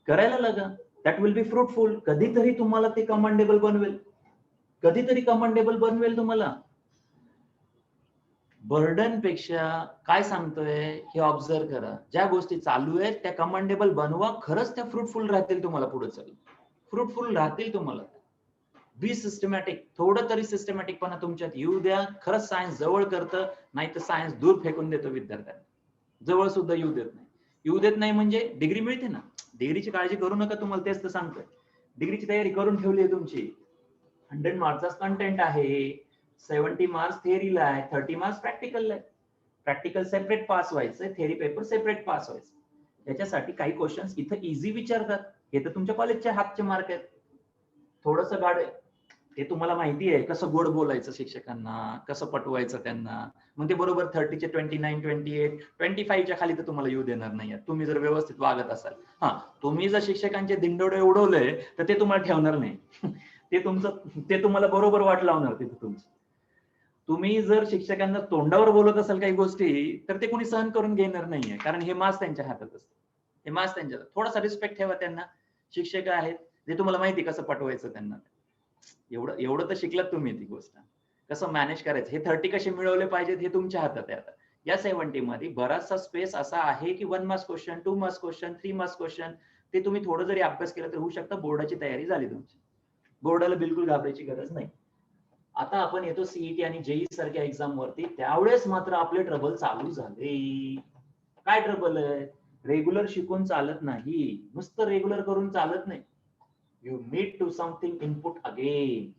A: करायला लागा. That will be fruitful. कधीतरी तुम्हाला ते कमांडेबल बनवेल, कधीतरी कमांडेबल बनवेल तुम्हाला. बर्डन पेक्षा काय सांगतोय हे ऑब्झर्व करा. ज्या गोष्टी चालू आहेत त्या कमांडेबल बनवा, खरंच त्या फ्रुटफुल राहतील तुम्हाला पुढे चालून, फ्रुटफुल राहतील तुम्हाला. बी सिस्टमॅटिक, थोडं तरी सिस्टमॅटिकपणा तुमच्यात येऊ द्या. खरंच सायन्स जवळ करतं, नाही तर सायन्स दूर फेकून देतो विद्यार्थ्यांना, जवळ सुद्धा येऊ देत नाही. येऊ देत नाही म्हणजे डिग्री मिळते ना, डिग्रीची काळजी करू नका, तुम्हाला तेच तर सांगतोय. डिग्रीची तयारी करून ठेवली आहे तुमची, 100 मार्क्सचा कंटेंट आहे, 70 मार्क्स थेअरीला आहे, 30 मार्क्स प्रॅक्टिकलला आहे. प्रॅक्टिकल सेपरेट पास व्हायचं, थेअरी पेपर सेपरेट पास व्हायचं. त्याच्यासाठी काही क्वेश्चन्स इथं इझी विचारतात, हे तर तुमच्या कॉलेजच्या हातचे मार्क आहेत. थोडंसं गाड आहे ते, तुम्हाला माहिती आहे कसं गोड बोलायचं शिक्षकांना, कसं पटवायचं त्यांना. मग ते बरोबर 30चे 29, 28, 25च्या खाली तर तुम्हाला येऊ देणार नाही, तुम्ही जर व्यवस्थित वागत असाल. हा, तुम्ही जर शिक्षकांचे दिंडोडे उडवले तर ते तुम्हाला ठेवणार नाही. ते तुम्हाला बरोबर वाट लावणार तिथे तुमची. तुम्ही जर शिक्षकांना तोंडावर बोलत असाल काही गोष्टी, तर ते कोणी सहन करून घेणार नाहीये, कारण हे मास त्यांच्या हातात असतं. हे मास त्यांच्या, थोडासा रिस्पेक्ट ठेवा त्यांना. शिक्षक आहेत जे तुम्हाला माहिती कसं पटवायचं त्यांना. एवढं तर शिकलात तुम्ही ती गोष्ट, कसं मॅनेज करायचं. हे 30 कसे मिळवले पाहिजेत हे तुमच्या हातात आहे. आता या 70 मध्ये बराचसा स्पेस असा आहे की 1 marks question, 2 marks question, 3 marks question, ते तुम्ही थोडं जरी अभ्यास केला तर होऊ शकतं. बोर्डाची तयारी झाली तुमची, बोर्डाला बिलकुल घाबरायची गरज नाही. आता आपण येतो सीईटी आणि जेई सारख्या एक्झाम वरती. त्यावेळेस मात्र आपले ट्रबल चालू झाले. काय ट्रबल आहे? रेग्युलर शिकून चालत नाही, नुसतं रेग्युलर करून चालत नाही. You need to something input again.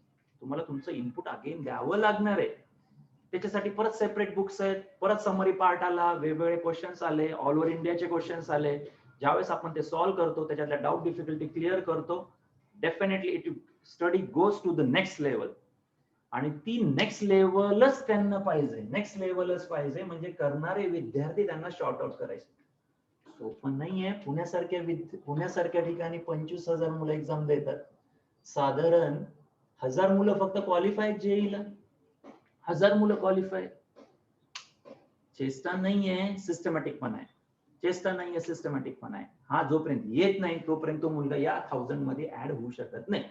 A: तुम्हाला तुमचं इनपुट अगेन द्यावं लागणार आहे. त्याच्यासाठी परत सेपरेट बुक्स आहेत, परत समरी पार्ट आला, वेगवेगळे क्वेश्चन्स आले, ऑल ओव्हर इंडियाचे क्वेश्चन्स आले. ज्यावेळेस आपण ते सॉल्व्ह करतो, त्याच्यातल्या डाऊट डिफिकल्टी क्लिअर करतो, definitely it study goes to the next level. आणि ती नेक्स्ट लेवलच त्यांना पाहिजे, नेक्स्ट लेवलच पाहिजे. म्हणजे करणारे विद्यार्थी त्यांना शॉर्ट आउट करायचे. सोपं नाहीये. पुण्यासारख्या ठिकाणी 25,000 मुलं एक्झाम देतात, साधारण 1000 मुलं फक्त क्वालिफाय जेईला, 1000 मुलं क्वालिफाय. चेष्टा नाहीये, सिस्टमॅटिक पण आहे. चेष्टा नाहीये, सिस्टमॅटिक पण आहे. हा जोपर्यंत येत नाही तोपर्यंत तो मुलगा या 1000 मध्ये ऍड होऊ शकत नाही.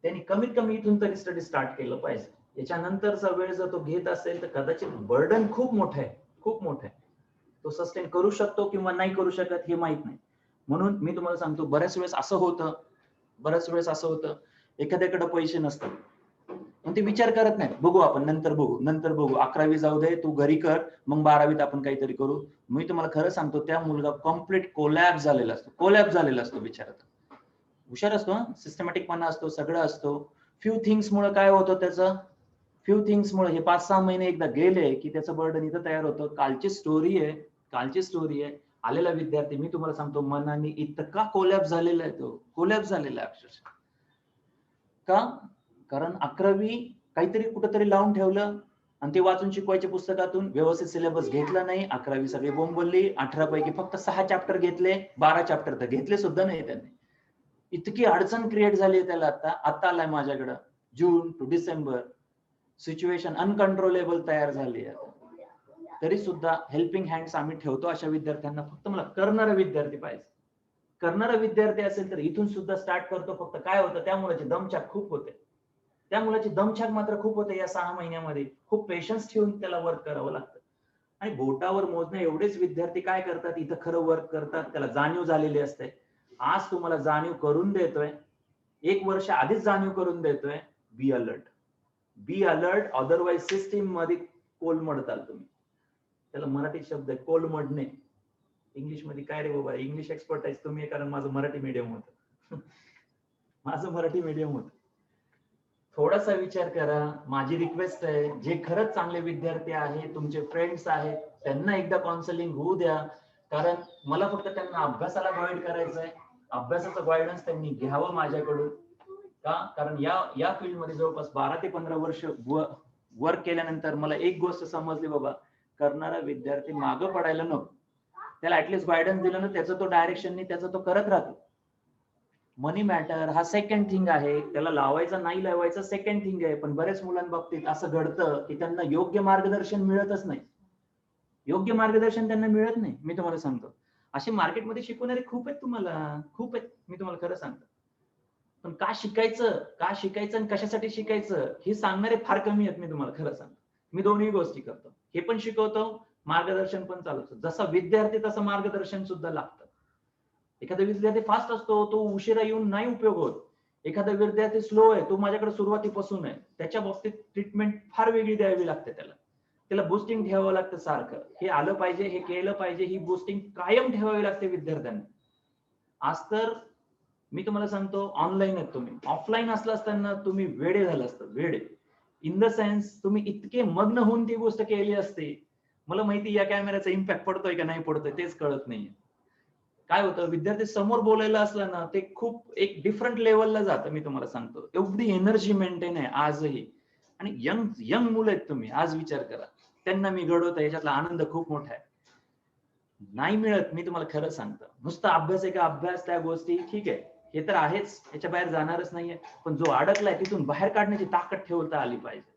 A: त्यांनी कमीत कमी इथून तरी स्टडी स्टार्ट केलं पाहिजे. याच्यानंतरचा वेळ जर तो घेत असेल तर कदाचित बर्डन खूप मोठं आहे, खूप मोठं आहे. तो सस्टेन करू शकतो किंवा नाही करू शकत हे माहित नाही. म्हणून मी तुम्हाला सांगतो, बऱ्याच वेळेस असं होतं, एखाद्याकडे पैसे नसतात, पण ते विचार करत नाही, बघू आपण नंतर बघू, 11वी जाऊ दे, तू घरी कर, मग 12वीत आपण काहीतरी करू. मी तुम्हाला खरं सांगतो, त्या मुलगा कम्प्लीट कोलॅप्स झालेला असतो बिचारा. हुशार असतो, सिस्टमॅटिकपणा असतो, सगळं असतो. फ्यू थिंग्स मुळे काय होतं त्याचं, हे 5-6 महिने एकदा गेले की त्याचं बर्डन इथं तयार होतं. कालची स्टोरी आहे. आलेला विद्यार्थी, मी तुम्हाला सांगतो, मनाने इतका कोलॅप्स झालेला आहे अक्षरशः. का? कारण 11वी काहीतरी कुठंतरी लावून ठेवलं आणि ते वाचून शिकवायच्या पुस्तकातून, व्यवस्थित सिलेबस घेतला नाही. 11वी सगळी बोंबवली. 18 पैकी फक्त 6 चॅप्टर घेतले, 12 चॅप्टर तर घेतले सुद्धा नाही त्यांनी. इतकी अडचण क्रिएट झाली आहे त्याला. आता आलाय माझ्याकडं, जून टू डिसेंबर, सिच्युएशन अनकंट्रोलेबल तयार झाली आहे. तरी सुद्धा हेल्पिंग हँड्स आम्ही ठेवतो अशा विद्यार्थ्यांना. फक्त मला करणारा विद्यार्थी पाहिजे. करणारा विद्यार्थी असेल तर इथून सुद्धा स्टार्ट करतो. फक्त काय होतं, त्या मुलाची दमछाक खूप होते. त्या मुलाची दमछाक मात्र खूप होते. या 6 महिन्यामध्ये खूप पेशन्स ठेवून त्याला वर्क करावं लागतं. आणि बोटावर मोजणे एवढेच विद्यार्थी काय करतात, इथं खरं वर्क करतात, त्याला जाणीव झालेली असते. आज तुम्हाला जाणीव करून देतोय, 1 वर्ष आधीच जाणीव करून देतोय. Be alert, be alert, otherwise system मध्ये कोलमडताल तुम्ही. त्याला मराठी शब्द आहे कोलमडणे. इंग्लिश मध्ये काय रे बाबा, इंग्लिश एक्सपर्ट आहेस तुम्ही, कारण माझं मराठी मीडियम होतं. माझं मराठी मीडियम होतं. थोडासा विचार करा. माझी रिक्वेस्ट आहे, जे खरंच चांगले विद्यार्थी आहेत, तुमचे फ्रेंड्स आहेत, त्यांना एकदा काउन्सिलिंग होऊ द्या. कारण मला फक्त त्यांना अभ्यासाला गाईड करायचं आहे. अभ्यासाचं गायडन्स त्यांनी घ्यावं माझ्याकडून. का? कारण या फील्डमध्ये जवळपास 12 ते 15 वर्ष वर्क केल्यानंतर मला एक गोष्ट समजली बाबा, करणारा विद्यार्थी मागं पडायला नको. त्याला ऍटलीस्ट गायडन्स दिलं ना, त्याचं तो डायरेक्शननी त्याचं तो करत राहतो. मनी मॅटर हा सेकंड थिंग आहे, त्याला लावायचा नाही लावायचा सेकंड थिंग आहे. पण बरेच मुलांबाबतीत असं घडतं की त्यांना योग्य मार्गदर्शन मिळतच नाही. योग्य मार्गदर्शन त्यांना मिळत नाही. मी तुम्हाला सांगतो, असे मार्केटमध्ये शिकवणारे खूप आहेत, तुम्हाला खूप आहेत, मी तुम्हाला खरं सांगतो. पण का शिकायचं आणि कशासाठी शिकायचं हे सांगणारे फार कमी आहेत. मी तुम्हाला खरं सांगतो, मी दोन्ही गोष्टी करतो. हे पण शिकवतो, मार्गदर्शन पण चालवतो. जसा विद्यार्थी तसं मार्गदर्शन सुद्धा लागतं. एखादा विद्यार्थी फास्ट असतो, तो उशिरा येऊन नाही उपयोग होत. एखादा विद्यार्थी स्लो आहे, तो माझ्याकडे सुरुवातीपासून आहे, त्याच्या बाबतीत ट्रीटमेंट फार वेगळी द्यावी लागते. त्याला बुस्टिंग ठेवावं लागतं सारखं. हे आलं पाहिजे, हे केलं पाहिजे, ही बुस्टिंग कायम ठेवावी लागते विद्यार्थ्यांना. आज तर मी तुम्हाला सांगतो, ऑनलाईन आहेत तुम्ही, ऑफलाईन असलं असताना तुम्ही वेडे झालं असतं, वेडे इन द सेन्स तुम्ही इतके मग्न होऊन ती गोष्ट केली असते. मला माहिती या कॅमेऱ्याचा इम्पॅक्ट पडतोय का नाही पडतोय तेच कळत नाहीये. काय होतं, विद्यार्थी समोर बोलायला असलं ना, ते खूप एक डिफरंट लेवलला जातं. मी तुम्हाला सांगतो, एवढी एनर्जी मेंटेन आहे आजही. आणि यंग मुलं आहेत तुम्ही, आज विचार करा, त्यांना मी घडवतो, याच्यातला आनंद खूप मोठा आहे. नाही मिळत, मी तुम्हाला खरं सांगतो. नुसता अभ्यास आहे का अभ्यास, त्या गोष्टी ठीक आहे, हे तर आहेच, याच्या बाहेर जाणारच नाहीये. पण जो अडकलाय तिथून बाहेर काढण्याची ताकद ठेवता आली पाहिजे.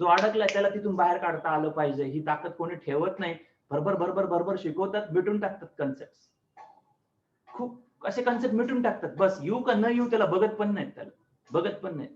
A: जो अडकलाय त्याला तिथून बाहेर काढता आलं पाहिजे. ही ताकद कोणी ठेवत नाही. भरभर शिकवतात, मिटून टाकतात कन्सेप्ट. खूप असे कन्सेप्ट मिटून टाकतात. बस येऊ का न येऊ त्याला बघत पण नाहीत,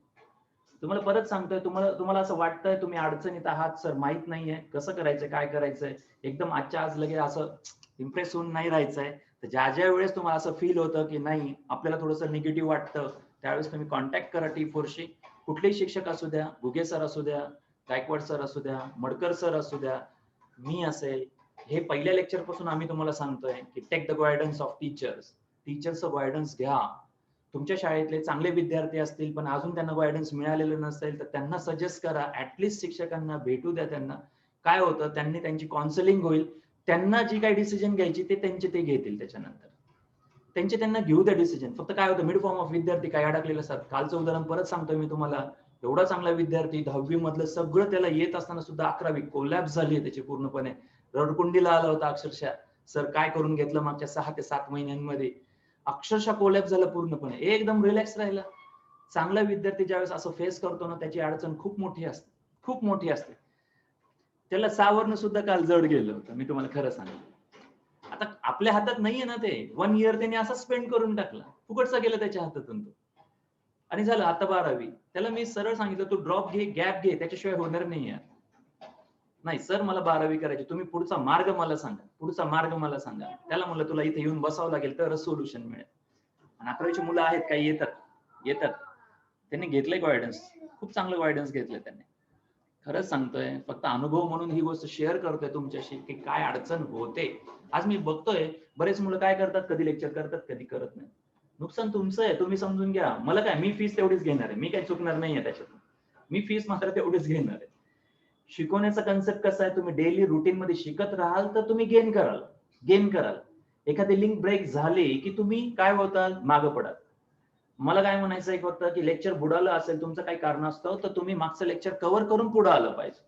A: तुम्हाला परत सांगतोय, तुम्हाला असं वाटतंय तुम्ही अडचणीत आहात, सर माहित नाहीये कसं करायचंय, काय करायचंय, एकदम आजच्या आज लगेच असं इम्प्रेस होऊन नाही राहायचंय. तर ज्या वेळेस तुम्हाला असं फील होतं की नाही, आपल्याला थोडंसं निगेटिव्ह वाटतं, त्यावेळेस तुम्ही कॉन्टॅक्ट करा T4शी. कुठलेही शिक्षक असू द्या, घुगे सर असू द्या, गायकवाड सर असू द्या, मडकर सर असू द्या, मी असेल. हे पहिल्या लेक्चर पासून आम्ही तुम्हाला सांगतोय की टेक द गायडन्स ऑफ टीचर्सचं गायडन्स घ्या. तुमच्या शाळेतले चांगले विद्यार्थी असतील पण अजून त्यांना गायडन्स मिळालेलं नसेल तर त्यांना सजेस्ट करा. ऍटलिस्ट शिक्षकांना भेटू द्या. त्यांना काय होतं, त्यांनी त्यांची काउन्सिलिंग होईल, त्यांना जी काही डिसिजन घ्यायची ते ते घेतील. त्याच्यानंतर त्यांना घेऊ द्या डिसिजन. फक्त काय होतं, मिड फॉर्म ऑफ विद्यार्थी काय अडकलेले असतात. कालचं उदाहरण परत सांगतोय मी तुम्हाला, एवढा चांगला विद्यार्थी 10वी मधलं सगळं त्याला येत असताना सुद्धा 11वी कोलॅप्स झाली त्याची पूर्णपणे, रडकुंडीला आला होता अक्षरशः. सर काय करून घेतलं मागच्या 6 ते 7 महिन्यांमध्ये, अक्षरशः कोलॅप्स झालं पूर्णपणे. एकदम रिलॅक्स राहिला. चांगला विद्यार्थी ज्यावेळेस असं फेस करतो ना, त्याची अडचण खूप मोठी असते, खूप मोठी असते. त्याला सावरणं सुद्धा काल जड गेलं होतं, मी तुम्हाला खरं सांगतो. आता आपल्या हातात नाहीये ना ते. 1 इयर त्याने असं स्पेंड करून टाकला, फुकटचा गेला त्याच्या हातातून तो. आणि झालं आता 12वी. त्याला मी सरळ सांगितलं, तू ड्रॉप घे, गॅप घे, त्याच्याशिवाय होणार नाही यार. नाही सर मला 12वी करायची, तुम्ही पुढचा मार्ग मला सांगा. त्याला म्हणलं तुला इथे येऊन बसावं लागेल तरच सोल्युशन मिळेल. आणि 11वीची मुलं आहेत काही येतात. त्यांनी घेतलंय गायडन्स, खूप चांगलं गायडन्स घेतलंय त्यांनी. खरंच सांगतोय, फक्त अनुभव म्हणून ही गोष्ट शेअर करतोय तुमच्याशी की काय अडचण होते. आज मी बघतोय बरेच मुलं काय करतात, कधी लेक्चर करतात कधी करत नाही. नुकसान तुमचं आहे, तुम्ही समजून घ्या. मला काय, मी फीस तेवढीच घेणार आहे, मी काही चुकणार नाहीये त्याच्यातून. मी फीस मात्र तेवढीच घेणार आहे. शिकवण्याचा कन्सेप्ट कसा आहे, तुम्ही डेली रुटीन मध्ये शिकत राहाल तर तुम्ही गेन कराल. एखादी लिंक ब्रेक झाली की तुम्ही काय होताल, मागं पडाल. मला काय म्हणायचं एक होतं की लेक्चर बुडालं असेल तुमचं काही कारण असतं तर तुम्ही मागचं लेक्चर कव्हर करून पुढे आलं पाहिजे.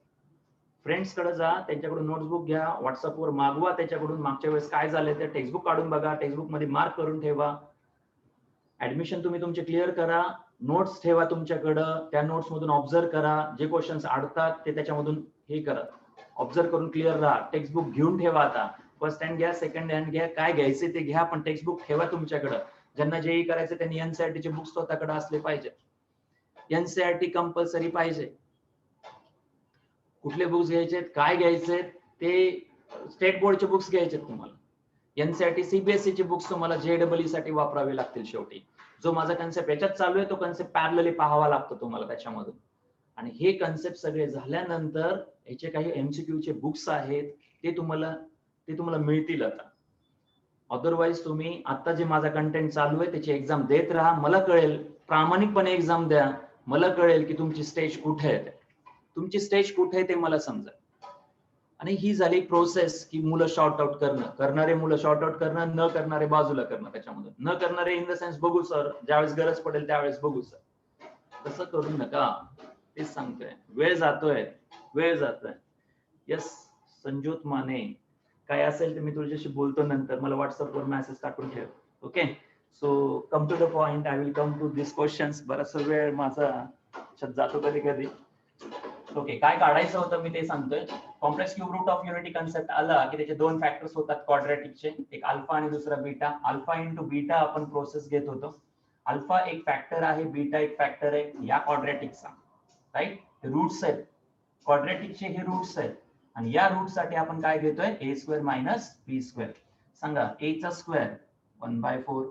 A: फ्रेंड्स कडे जा, त्यांच्याकडून नोटबुक घ्या, व्हॉट्सअपवर मागवा त्याच्याकडून, मागच्या वेळेस काय झालंय ते टेक्स्टबुक काढून बघा, टेक्स्टबुक मध्ये मार्क करून ठेवा. ऍडमिशन तुम्ही तुमचे क्लिअर करा, नोट्स ठेवा तुमच्याकडं, त्या नोट्स मधून ऑब्झर्व करा, जे क्वेश्चन्स अडतात ते त्याच्यामधून हे करा, ऑब्झर्व करून क्लिअर राहा. टेक्स्टबुक घेऊन ठेवा. आता फर्स्ट हँड घ्या, सेकंड हँड घ्या, काय घ्यायचे ते घ्या, पण टेक्स्टबुक ठेवा तुमच्याकडं. ज्यांना जेई करायचं त्यांनी एनसीईआरटीचे बुक स्वतःकडे असले पाहिजे. एनसीईआरटी कंपल्सरी पाहिजे. कुठले बुक्स घ्यायचे, काय घ्यायचे ते स्टेट बोर्डचे बुक्स घ्यायचे तुम्हाला, एनसीईआरटी सीबीएसई चे बुक्स तुम्हाला जेडब्ल्यू साठी वापरावे लागतील. शेवटी जो माझा कन्सेप्ट याच्यात चालू आहे तो कन्सेप्ट पॅरलली पाहावा लागतो तुम्हाला त्याच्यामधून. आणि हे कन्सेप्ट सगळे झाल्यानंतर याचे काही एमसीक्यू चे बुक्स आहेत ते तुम्हाला मिळतील आता. अदरवाईज तुम्ही आता जे माझा कंटेंट चालू आहे त्याची एक्झाम देत राहा. मला कळेल, प्रामाणिकपणे एक्झाम द्या, मला कळेल की तुमची स्टेज कुठे आहे, तुमची स्टेज कुठे आहे ते मला समजेल. आणि ही झाली प्रोसेस की मुलं शॉर्ट आउट करणं, करणारे मुलं शॉर्ट आउट करणं, न करणारे बाजूला करणं. त्याच्यामध्ये न करणारे इन द सेन्स बघू सर, ज्यावेळेस गरज पडेल त्यावेळेस बघू सर, तसं करू नका. तेच सांगतोय, वेळ जातोय. यस संजोत माने, काय असेल तर मी तुझ्याशी बोलतो नंतर, मला व्हॉट्सअपवर मेसेज टाकून ठेव. Okay, so come to the point, I will come to this questions. बराचसा वेळ माझा जातो कधी कधी. ओके, काय काढायचं होतं मी ते सांगतोय. Complex cube root of unity concept आला की त्याचे दोन फॅक्टर्स होतात क्वाड्रॅटिकचे, एक अल्फा आणि दुसरा बीटा. अल्फा इंटू बीटा आपण प्रोसेस घेत होतो. अल्फा एक फॅक्टर आहे, बीटा एक फॅक्टर आहे या क्वाड्रॅटिकचा, राईट. रूट्स आहेत क्वाड्रॅटिकचे, हे रूट्स आहेत. आणि या रूट साठी आपण काय घेतोय, ए स्क्वेअर मायनस बी स्क्वेअर. सांगा, ए चा स्क्वेअर 1/4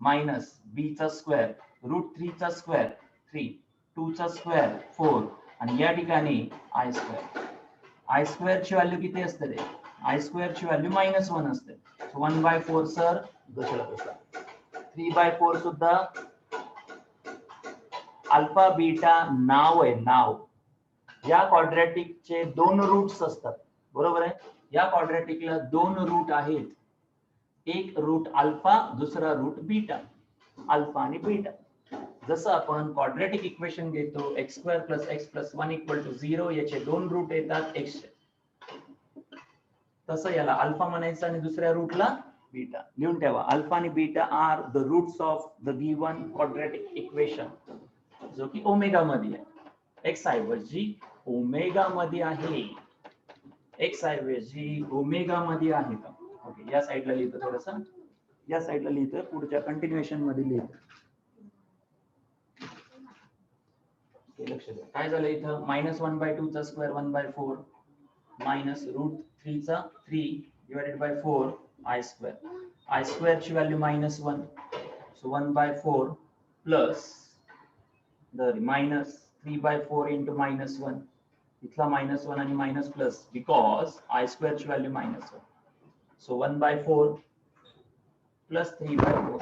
A: मायनस बी चा स्क्वेअर रूट 3 चा स्क्वेअर 3, 2 चा स्क्वेअर 4 आणि या ठिकाणी आय स्क्वेअर. आय स्क्वेअर ची व्हॅल्यू किती असते रे, आय स्क्वेअर ची व्हॅल्यू -1 असते. 1/4 सर, 3/4 सुद्धा अल्फा बीटा नाव आहे, नाव. या क्वाड्रॅटिकचे दोन रूट्स असतात, बरोबर आहे. या क्वाड्रॅटिकला दोन रूट आहेत, एक रूट अल्फा, दुसरा रूट बीटा. अल्फा आणि बीटा. जसं आपण क्वाड्रॅटिक इक्वेशन घेतो x² + x + 1 = 0, याचे दोन रूट येतात x चे, तसं याला अल्फा म्हणायचं आणि दुसऱ्या रूटला बीटा. लिहून ठेवा, अल्फा आणि beta are the roots of the given quadratic equation, जो की ओमेगा मध्ये आहे. x ऐवजी ओमेगा मध्ये आहे, x ऐवजी ओमेगा मध्ये आहे. ओके, या साईडला लिहितो, थोडंसं या साईडला लिहितो, पुढच्या कंटिन्युएशन मध्ये लिहितो. लक्ष द्या, काय झालं इथं, -1/2 चा स्क्वेअर 1/4 मायनस √3 चा 3 / 4 आय स्क्वेअर. आय स्क्वेअर ची value -1, so 1/4 plus minus 3/4 into -1. इथला -1 आणि minus plus, because i square ची व्हॅल्यू -1, सो 1/4 प्लस 3/4.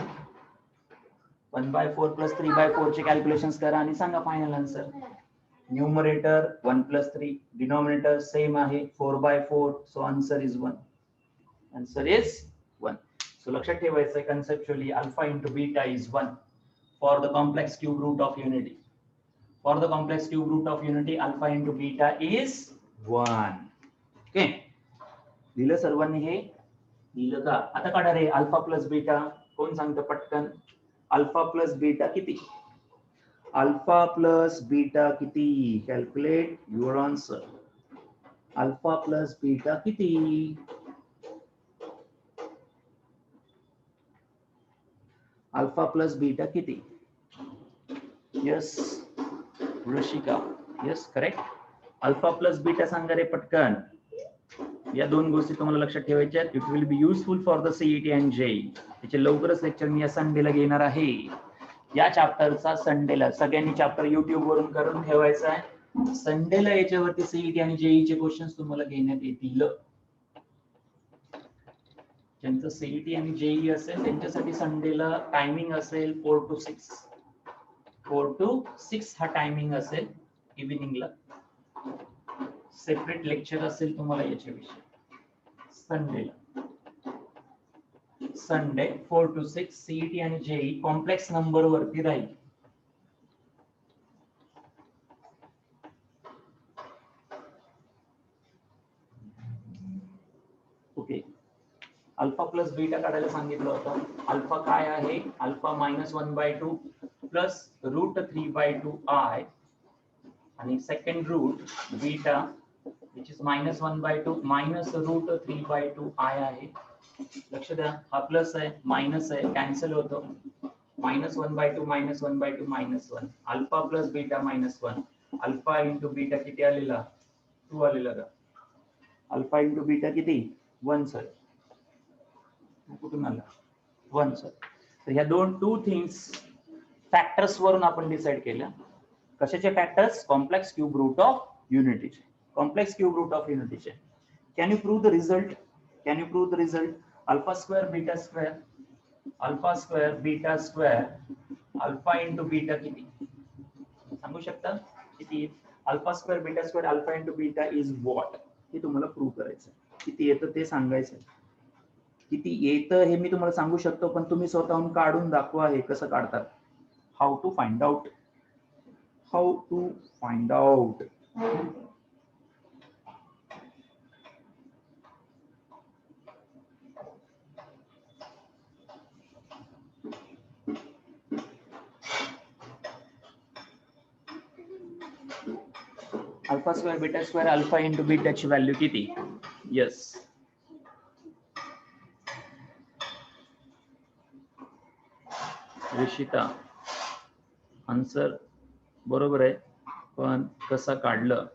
A: 1/4 प्लस 3/4 चे कॅल्क्युलेशन्स करा आणि सांगा final answer. Numerator 1 + 3, denominator same आहे 4/4, so answer is 1. Answer is 1. So लक्षात ठेवायचं, conceptually alpha into beta is 1 for the complex cube root of unity. For the complex cube root of unity alpha into beta is 1. Okay, लिहिलं सर्वांनी, हे लिहिलं का? आता काढा रे अल्फा प्लस बीटा. कोण सांगतं पटकन, अल्फा प्लस बीटा किती? अल्फा प्लस बीटा किती? Calculate your answer. Alpha plus beta किती? अल्फा प्लस बीटा किती? Yes Rishika, yes correct. Alpha plus beta सांगा रे पटकन. या दोन गोष्टी तुम्हाला लक्षात ठेवायच्या आहेत. It will be useful for the CET and JEE. त्याचे लवकरच लेक्चर मी या संडेला घेणार आहे. या चॅप्टरचा संडेला सगळ्यांनी चॅप्टर युट्यूब वरून करून ठेवायचा आहे. संडेला याच्यावरती सीईटी आणि जेई चे क्वेश्चन्स तुम्हाला घेण्यात येतील. ज्यांचं सीईटी आणि जेई असेल त्यांच्यासाठी संडेला टायमिंग असेल 4 to 6. 4 to 6 हा टायमिंग असेल इव्हिनिंगला. सेपरेट लेक्चर असेल तुम्हाला याच्याविषयी संडेला. संडे 4 to 6 सीईटी आणि जेई कॉम्प्लेक्स नंबर वरती राहील. ओके, अल्फा प्लस बीटा काढायला सांगितलं होतं. अल्फा काय आहे? अल्फा -1/2 प्लस √3/2 आय आणि second root beta which is -1/2 minus √3/2 i आहे. लक्ष द्या, हा प्लस आहे मायनस आहे, कॅन्सल होतो. -1/2 -1/2 -1. Alpha plus beta -1. Alpha into beta किती आलेला? 2 आलेला का? अल्फा इंटू बीटा किती 1 सर. कुठून आलं 1 सर. तर ह्या टू थिंग्स फॅक्टर्स वरून आपण डिसाइड केलं. कशाचे factors? Complex cube root of युनिटीचे. कॉम्प्लेक्स क्यूब रूट ऑफ युनिटीचे. Can you prove the result? Can you prove the result? Alpha square beta square, alpha square beta square, alpha into beta किती सांगू शकता किती? Alpha square beta square alpha into beta is what? हे तुम्हाला प्रूव्ह करायचं. किती येतं ते सांगायचं. किती येतं हे मी तुम्हाला सांगू शकतो, पण तुम्ही स्वतःहून काढून दाखवा हे कसं काढतात. How to find out. How to find out. Alpha square beta square alpha into बीटाची व्हॅल्यू किती? येस, ऋषिता आन्सर बरोबर आहे, पण कसं काढलं?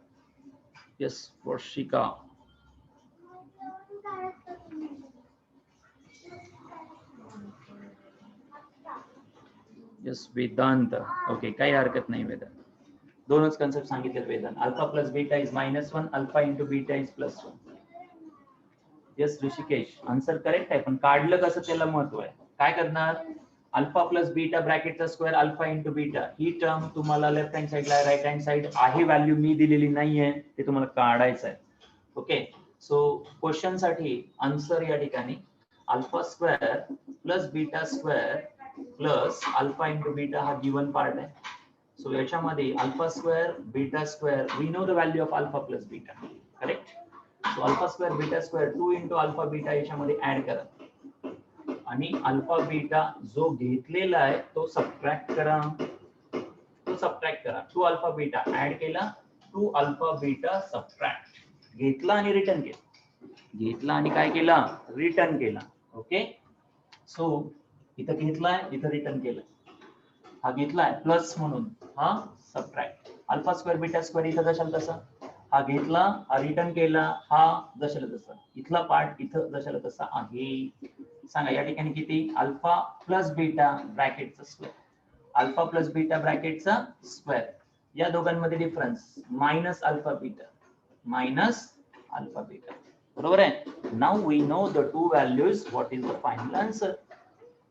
A: Yes Varshika. Yes Vedant. Okay, काही हरकत नाही वेदांत. दोनच कन्सेप्ट सांगितले Vedant. Alpha plus beta is -1, alpha into beta is +1. Yes Rishikesh answer correct आहे, पण काढलं कसं त्याला महत्व आहे. काय करणार? अल्फा प्लस बीटा ब्रॅकेटचा स्क्वेअर अल्फा इंटू बीटा. ही टर्म तुम्हाला लेफ्ट हँड साइडला राईट हँड साइड आहे व्हॅल्यू मी दिलेली नाहीये, ते तुम्हाला काढायचं आहे. ओके, सो क्वेश्चन साठी आन्सर या ठिकाणी alpha square plus beta square plus alpha into beta हा गिवन पार्ट आहे. सो याच्यामध्ये alpha square beta square we know the value of alpha plus beta, correct. So alpha square beta square 2 into alpha beta याच्यामध्ये ऍड करा आणि अल्फा बीटा जो घेतलेला आहे तो सबट्रॅक्ट करा. तो सबट्रॅक्ट करा. 2 अल्फा बीटा ऍड केला, 2 अल्फा बीटा सबट्रॅक्ट घेतला आणि रिटर्न केला. घेतला आणि काय केला? रिटर्न केला. ओके, सो इथं घेतलाय, इथं रिटर्न केलं. हा घेतलाय प्लस म्हणून, हा subtract. Alpha square beta square इथं जशाला तसा, हा घेतला, हा रिटर्न केला, हा जशाला तसा. इथला पार्ट इथं जशाला तसा आहे. सांगा या ठिकाणी किती? अल्फा प्लस बीटा ब्रॅकेटचा स्क्वेअर, अल्फा प्लस बीटा ब्रॅकेटचा स्क्वेअर. या दोघांमध्ये difference minus alpha beta, minus alpha beta. बरोबर आहे. Now we know the two values. What is the final answer?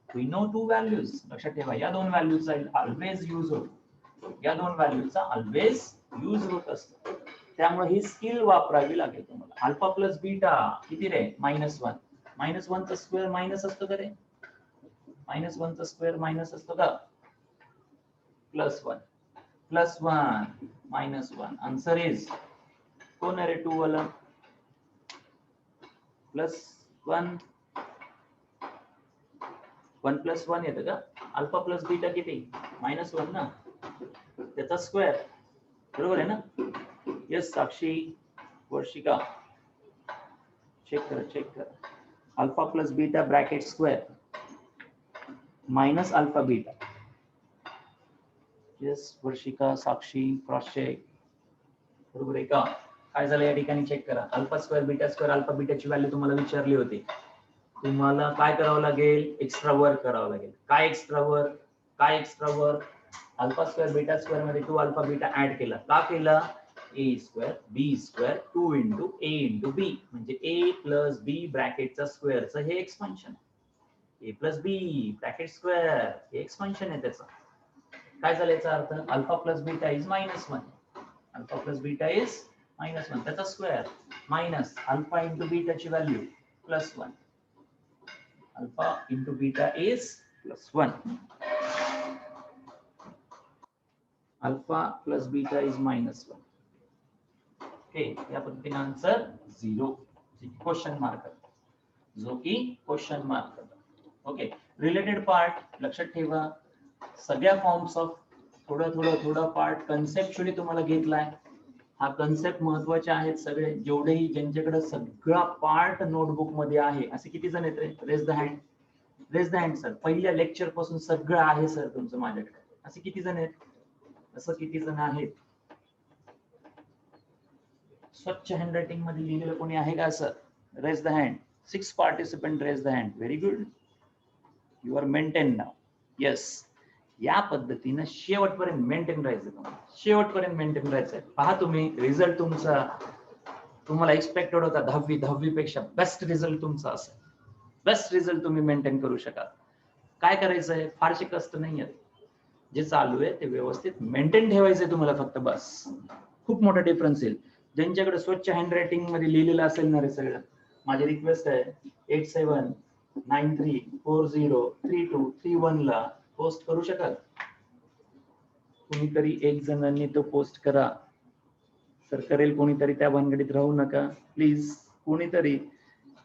A: We know two values. लक्षात ठेवा, या दोन व्हॅल्यूचा ऑलवेज यूज होतो. या दोन व्हॅल्यूचा ऑलवेज यूज होत असतो. त्यामुळे ही स्किल वापरावी लागेल तुम्हाला. अल्फा प्लस बीटा किती रे? -1. -1 चा स्क्वेअर मायनस असतो का रे? -1 चा स्क्वेअर मायनस असतो का? +1 +1 -1. आन्सर इज कोण आहे रे 2 वाला? +1 1 + 1 येतं का? अल्फा प्लस बीटा किती? -1 ना, त्याचा स्क्वेअर. बरोबर आहे ना? येस साक्षी, वर्षिका चेक करा, चेक करा. Alpha plus beta bracket square minus alpha beta. Yes Varshika, Sakshi cross check. बरोबर आहे का? काय झालं या ठिकाणी चेक करा. Alpha square beta square alpha बीटाची व्हॅल्यू तुम्हाला विचारली होती. तुम्हाला काय करावं लागेल? एक्स्ट्रा वर्क करावं लागेल. काय एक्स्ट्रा वर्क? काय extra work? Alpha square beta square मध्ये 2 अल्फा बीटा ऍड केला. का केला? a square b square 2 into a into b, म्हणजे a प्लस बी ब्रॅकेटचा स्क्वेअरचं हे expansion. a plus b bracket square हे एक्सपान्शन आहे त्याचं. काय झालं याचा अर्थ? Alpha plus beta is -1. Alpha plus beta is -1, त्याचा स्क्वेअर मायनस अल्फा इंटू बीटाची value +1. Alpha into beta is +1. Alpha plus beta is -1. Okay, या पद्धतीने आन्सर 0 क्वेश्चन मार्क, जो की question mark. Okay, related part लक्षात ठेवा. सगळ्या फॉर्म्स ऑफ थोडं पार्ट कन्सेप्च्युअली तुम्हाला घेतलाय. हा कन्सेप्ट महत्वाचे आहेत सगळे. जेवढेही ज्यांच्याकडे सगळा पार्ट नोटबुक मध्ये आहे असे किती जण आहेत रे? Raise the hand. Raise the hand sir. पहिल्या लेक्चर पासून सगळं आहे सर तुमचं माझ्याकडे. असे किती जण आहेत? असं किती जण आहेत? स्वच्छ हँडरायटिंग मध्ये लिहिलेलं कोणी आहे का असं? Raise the hand. 6 participant raise the hand. Very good. You are maintain नाव. येस. या पद्धतीनं शेवटपर्यंत मेंटेन राहायचं तुम्हाला. शेवटपर्यंत मेंटेन राहायचं. पहा तुम्ही रिझल्ट तुमचा तुम्हाला एक्सपेक्टेड होता 10वी पेक्षा बेस्ट रिझल्ट तुमचा असेल. बेस्ट रिझल्ट तुम्ही मेंटेन करू शकाल. काय करायचंय? फारसे कष्ट नाही आहेत. जे चालू आहे ते व्यवस्थित मेंटेन ठेवायचंय तुम्हाला फक्त बस. खूप मोठा डिफरन्स येईल. ज्यांच्याकडे स्वच्छ हँडरायटिंग मध्ये लिहिलेलं असेल ना रे सगळं, माझी रिक्वेस्ट आहे 8793403231 ला पोस्ट करू शकाल? कोणीतरी एक जणांनी तो पोस्ट करा. सर करेल कोणीतरी, त्या भानगडीत राहू नका प्लीज. कोणीतरी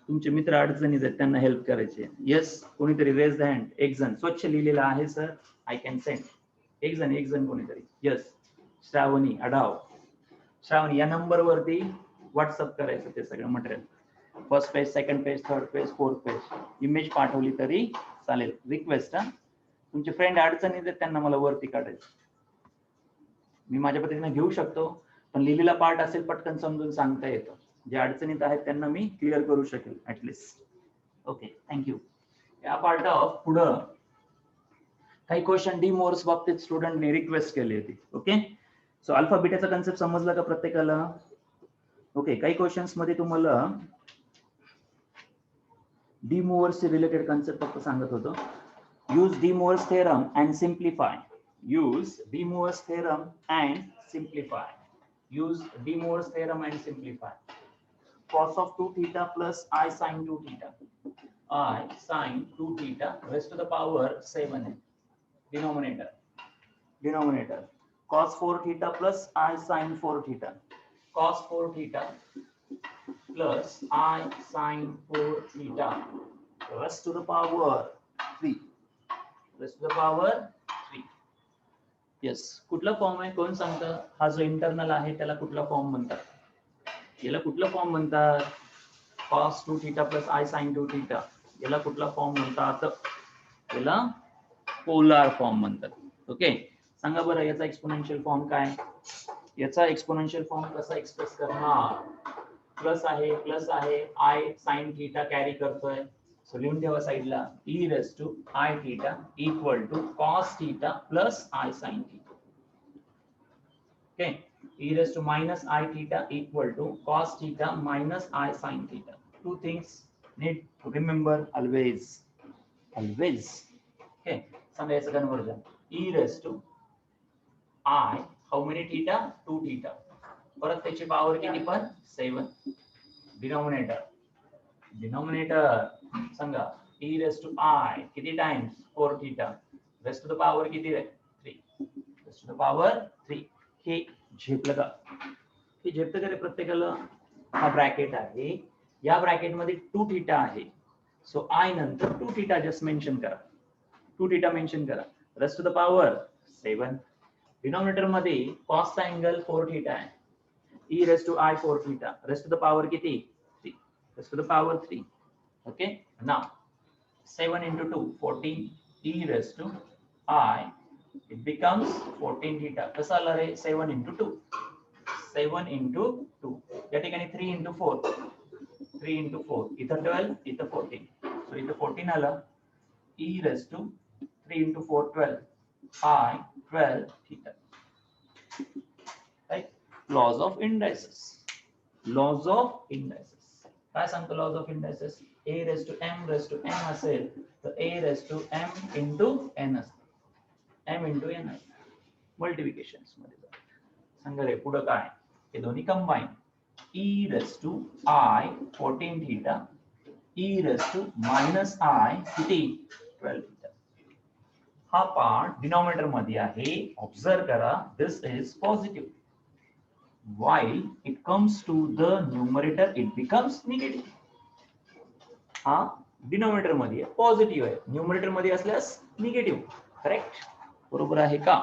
A: तुमचे मित्र अडचणीत आहेत त्यांना हेल्प करायचे. येस, कोणीतरी रेज द हँड. एक जण स्वच्छ लिहिलेला आहे सर, आय कॅन सेंड. एक जण कोणीतरी. येस, श्रावणी अडाव. श्रावणी या नंबर वरती व्हॉट्सअप करायचं ते सगळं material. First page, second page, third page, fourth page. Image पाठवली तरी चालेल. रिक्वेस्ट हा. तुमचे फ्रेंड अडचणीत आहेत त्यांना मला वरती काढायचं. मी माझ्या पद्धतीने घेऊ शकतो, पण लिहिलेला पार्ट असेल पटकन समजून सांगता येतं. जे अडचणीत आहेत त्यांना मी क्लिअर करू शकेल ऍटलिस्ट. Okay, thank you. या पार्ट ऑफ पुढं काही क्वेश्चन डी मोर्स बाबतीत स्टुडंटने रिक्वेस्ट केली होती. ओके, सो अल्फा बीटाचा कन्सेप्ट समजला का प्रत्येकाला? ओके, काही क्वेश्चन्स मध्ये तुम्हाला डी मोर्स रिलेटेड कन्सेप्ट फक्त सांगत होतो. Use de Moivre's theorem and simplify. use de Moivre's theorem and simplify. Use de Moivre's theorem and simplify. Cos of 2 theta plus I sin 2 theta. I sin 2 theta raised to the power 7. Denominator. Cos 4 theta plus I sin 4 theta. Cos 4 theta plus I sin 4 theta raised to the power 3. Raised to the power 3. Yes, कुठला फॉर्म आहे कोण सांगतं? हा जो इंटरनल आहे त्याला कुठला फॉर्म म्हणतात? याला कुठला फॉर्म म्हणतात? cos 2 theta plus I sin 2 theta. याला कुठला फॉर्म म्हणतात? याला पोलार फॉर्म म्हणतात. ओके, सांगा बरं याचा एक्सपोनेन्शियल फॉर्म काय? याचा एक्सपोनेन्शियल फॉर्म कसा एक्सप्रेस करणार? प्लस आहे I sin theta कॅरी करतोय. सो लिहून ठेवा साइडला. e raised to I theta equal to cos theta plus I sin theta. Okay, e raised to minus I theta equal to cos theta minus I sin theta. Two things need to remember always. Okay, सांगा याचं conversion. e raised to I how many theta? 2 theta. परत त्याची पॉवर किती पण? 7. डिनॉमिनेटर सांगा. e raised to I किती times? 4 theta. raised to the power किती आहे? 3. raised to the power 3. हे झेपलं का? हे झेपतं का रे प्रत्येकाला? हा ब्रॅकेट आहे. या ब्रॅकेट मध्ये 2 थीटा आहे. सो I नंतर 2 थीटा जस्ट मेन्शन करा. 2 थीटा मेन्शन करा. raised to the power 7. Denominator मध्ये cos चा अँगल 4 थीटा आहे. e raised to I 4 theta. raised to the power किती? 3. raised to the power 3. Okay, now 7 into 2 14. e raised to I it becomes 14 theta. कसा आला रे? 7 into 2. 7 into 2. या ठिकाणी 3 into 4. 3 into 4. इथं 12, इथं 14. So इथं 14 आला. e raised to 3 into 4 12. I 12 theta. Right? Laws of indices. काय सांगतो laws of indices? a raised to m raised to n असेल तर a raised to m into n असते. m into n असते. मल्टिप्लिकेशन्स मध्ये सांगा रे पुढे काय? हे दोन्ही combine. e raised to I 14 theta. e raised to minus I किती? 12 theta. हा पार्ट डिनॉमिनेटर मध्ये आहे. ऑब्झर्व करा, this is positive. While it comes to the numerator, it becomes negative. हा डिनॉमिनेटर मध्ये पॉझिटिव्ह आहे, न्यूमरेटर मध्ये असल्यास निगेटिव्ह. करेक्ट? बरोबर आहे का?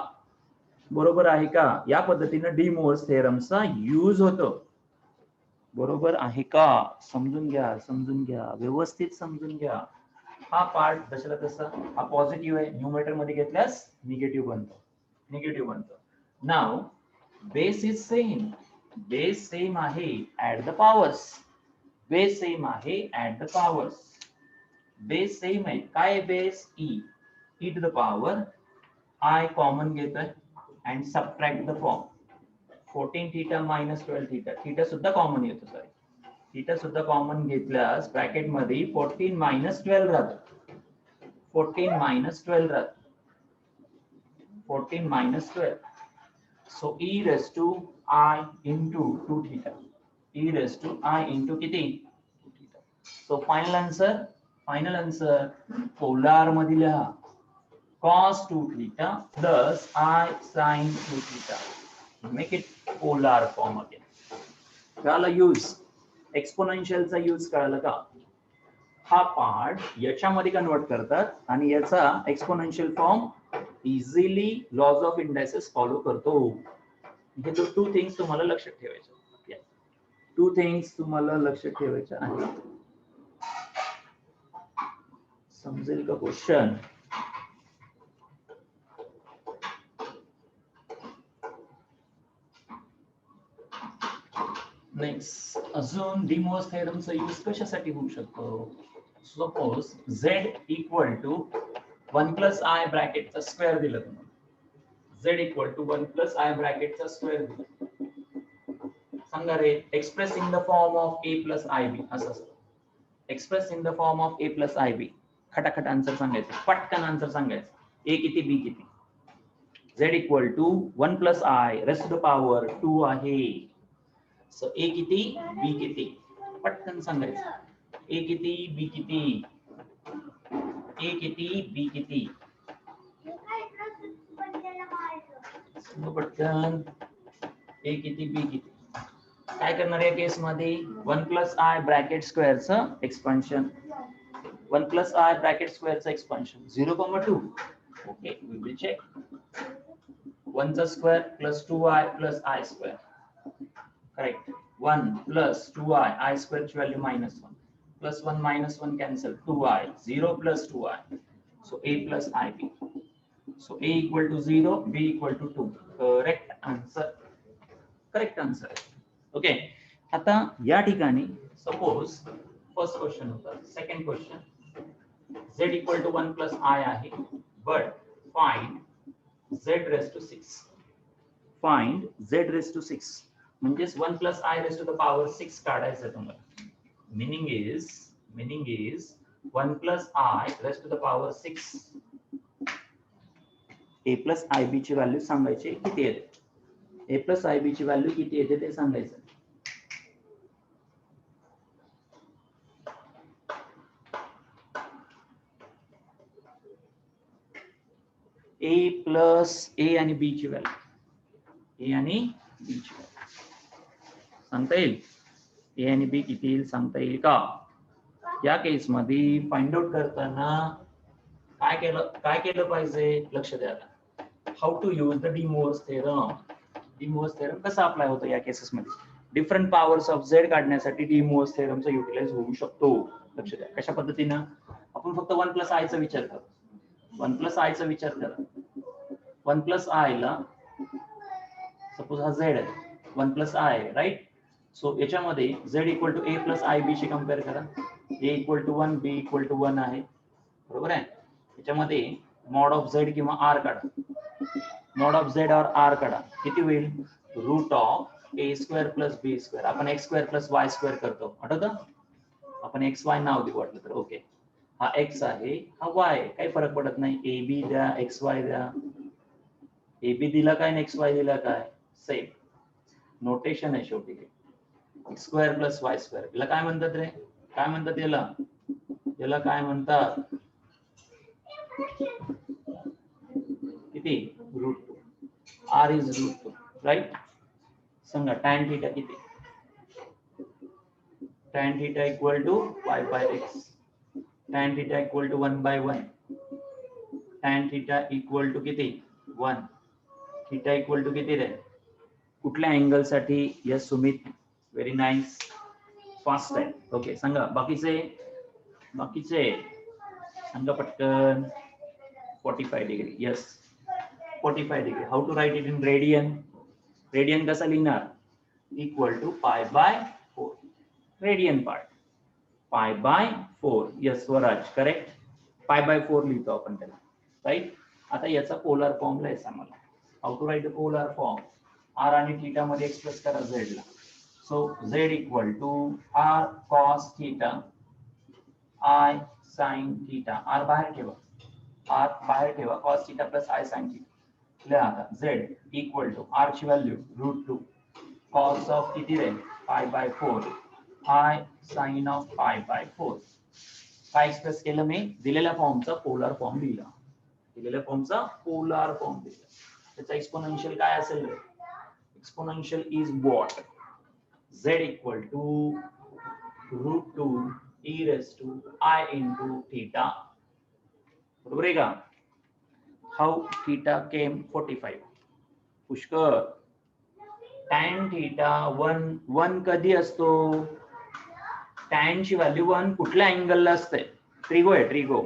A: बरोबर आहे का? या पद्धतीने डी मोर्स थेरमचा यूज होतो. बरोबर आहे का? समजून घ्या, व्यवस्थित समजून घ्या. हा पार्ट जशाला तसा हा पॉझिटिव्ह आहे, न्यूमरेटर मध्ये घेतल्यास निगेटिव्ह बनतो. Now base is same. Base same आहे at the powers. Base same आहे at the powers. Base same आहे. काय base e to the power i common घेतोय and subtract the form. 14 theta minus 12 theta. Theta सुद्धा कॉमन येतो. सॉरी, थीटा सुद्धा कॉमन घेतल्यास ब्रॅकेट मध्ये 14 मायनस 12 राहतं. 14 मायनस 12 राहतं. 14 minus 12. So e raised to I into 2 theta. E raised to I into किती? 2 theta. So final answer polar मध्ये लिहा cos 2 theta plus I sin 2 theta. Make it polar form again. कळाला यूज? एक्सपोनेन्शियलचा यूज कळाला का? हा पार्ट याच्यामध्ये कन्वर्ट करतात आणि याचा exponential form easily laws of indices follow करतो. हे टू थिंग्स तुम्हाला लक्षात ठेवायच्या. टू थिंग्स तुम्हाला लक्षात ठेवायच्या आहेत. समजेल का क्वेश्चन? नेक्स्ट अजून डिमोस थेरमचा यूज कशासाठी होऊ शकतो? Suppose z equal to 1 plus i ब्रॅकेटचा स्क्वेअर दिलं तुम्हाला. z equal to 1 plus i ब्रॅकेटचा स्क्वेअर दिलं. सांगा रे, express in the form of a plus i b. असं असतं. Express in the form of a plus i b. खटाखट आन्सर सांगायचं, पटकन आन्सर सांगायचं. a किती b किती. z equal to 1 plus I raised to the power 2 आहे. सो a किती b किती पटकन सांगायचं. a किती b किती. a किती b किती पटकन. a किती b किती. काय करणार या केस मध्ये? 1 प्लस आय ब्रॅकेट स्क्वेअरचं एक्सपान्शन. 1 प्लस आय ब्रॅकेट स्क्वेअरचं expansion 0,2. Okay, we will check. 1 चा square plus 2i plus i square. Correct. 1 plus 2i, I square ची value minus 1. Plus 1 minus 1 cancel. 2i. 0 plus 2i. So a plus ib. So a equal to 0, b equal to 2. Correct answer. Correct answer. Okay. आता या ठिकाणी suppose first question होता. Second question. z equal to 1 plus I आहे. But find z raised to 6. Find z raised to 6. म्हणजेच 1 plus I raised to the power 6 काढायचं तुम्हाला. Meaning is 1 plus I raised to the power 6. a plus ib ची व्हॅल्यू सांगायची किती येते. a plus ib ची व्हॅल्यू किती येते ते सांगायचं. a plus a आणि b ची व्हॅल्यू. a आणि b ची व्हॅल्यू सांगता येईल. ए आणि बी किती येईल सांगता येईल का? या केस मध्ये फाइंड आउट करताना काय केलं पाहिजे? लक्ष द्या. How to use the de Moivre's theorem. De Moivre's theorem कसा अप्लाय होतो या केसेस मध्ये? डिफरंट पॉवर्स ऑफ झेड काढण्यासाठी डी मोअर्स थेरमचा युटिलाइज होऊ शकतो. लक्ष द्या. कशा पद्धतीनं? आपण फक्त 1 प्लस आय चा विचार करू. 1 प्लस आय चा विचार करा. 1 प्लस आय ला सपोज हा झेड आहे. 1 प्लस आय राईट. सो याच्यामध्ये z equal to a plus i b शी कम्पेअर करा. a equal to 1, b equal to 1 आहे. बरोबर आहे. याच्यामध्ये मॉड ऑफ z किंवा r काढा. मॉड ऑफ z और r काढा. किती होईल? Root of a square plus b square. आपण x square plus y square करतो. आठवतं? आपण x y नाव देऊ वाटलं तर. ओके, हा x आहे, हा y. काही फरक पडत नाही. a b द्या, x y द्या. a b दिला काय आणि x y दिला काय सेम. नोटेशन आहे शेवटी. X square plus y square. याला काय म्हणतात रे? काय म्हणतात याला? याला काय म्हणतात? किती? Root 2. R is root 2 right. सांगा tan थीटा किती? tan theta equal to y by x. tan theta equal to 1 by 1. tan theta equal to किती? 1. थीटा इक्वल टू किती रे? कुठल्या अँगल साठी? Yes Sumit, very nice, fast आहे. ओके, सांगा बाकीचे सांगा पटकन. 45 degree. Yes 45 degree. How to write it in radian? Radian कसा लिहिणार? Equal to pi by 4. Radian part pi by 4. Yes Swaraj correct. Pi by 4 लिहितो आपण त्याला राईट. आता याचा पोलार फॉर्म लिहायचा मला. How to write the polar form. R आणि थीटा मध्ये एक्सप्रेस करा झेड ला. So z equal to r cos theta i sine theta. R बाहेर ठेवा. आर बाहेर ठेवा. Cos theta plus i sine theta. लिहा आता झेड इक्वल टू आर ची व्हॅल्यू √2 कॉस ऑफ किती रे pi by 4 i sine of pi by 4. काय एक्सप्रेस केलं मी दिलेल्या फॉर्मचा पोलार फॉर्म लिहिला. दिलेल्या फॉर्मचा पोलार फॉर्म लिहिला. त्याचा एक्सपोनेन्शियल काय असेल रे. Exponential is what. z equal to √2 e raised to I into theta. बरोबर आहे का. How theta came 45. Pushkar tan theta 1 कधी असतो. tan ची व्हॅल्यू 1 कुठल्या अँगलला असते. ट्रिगो आहे ट्रिगो.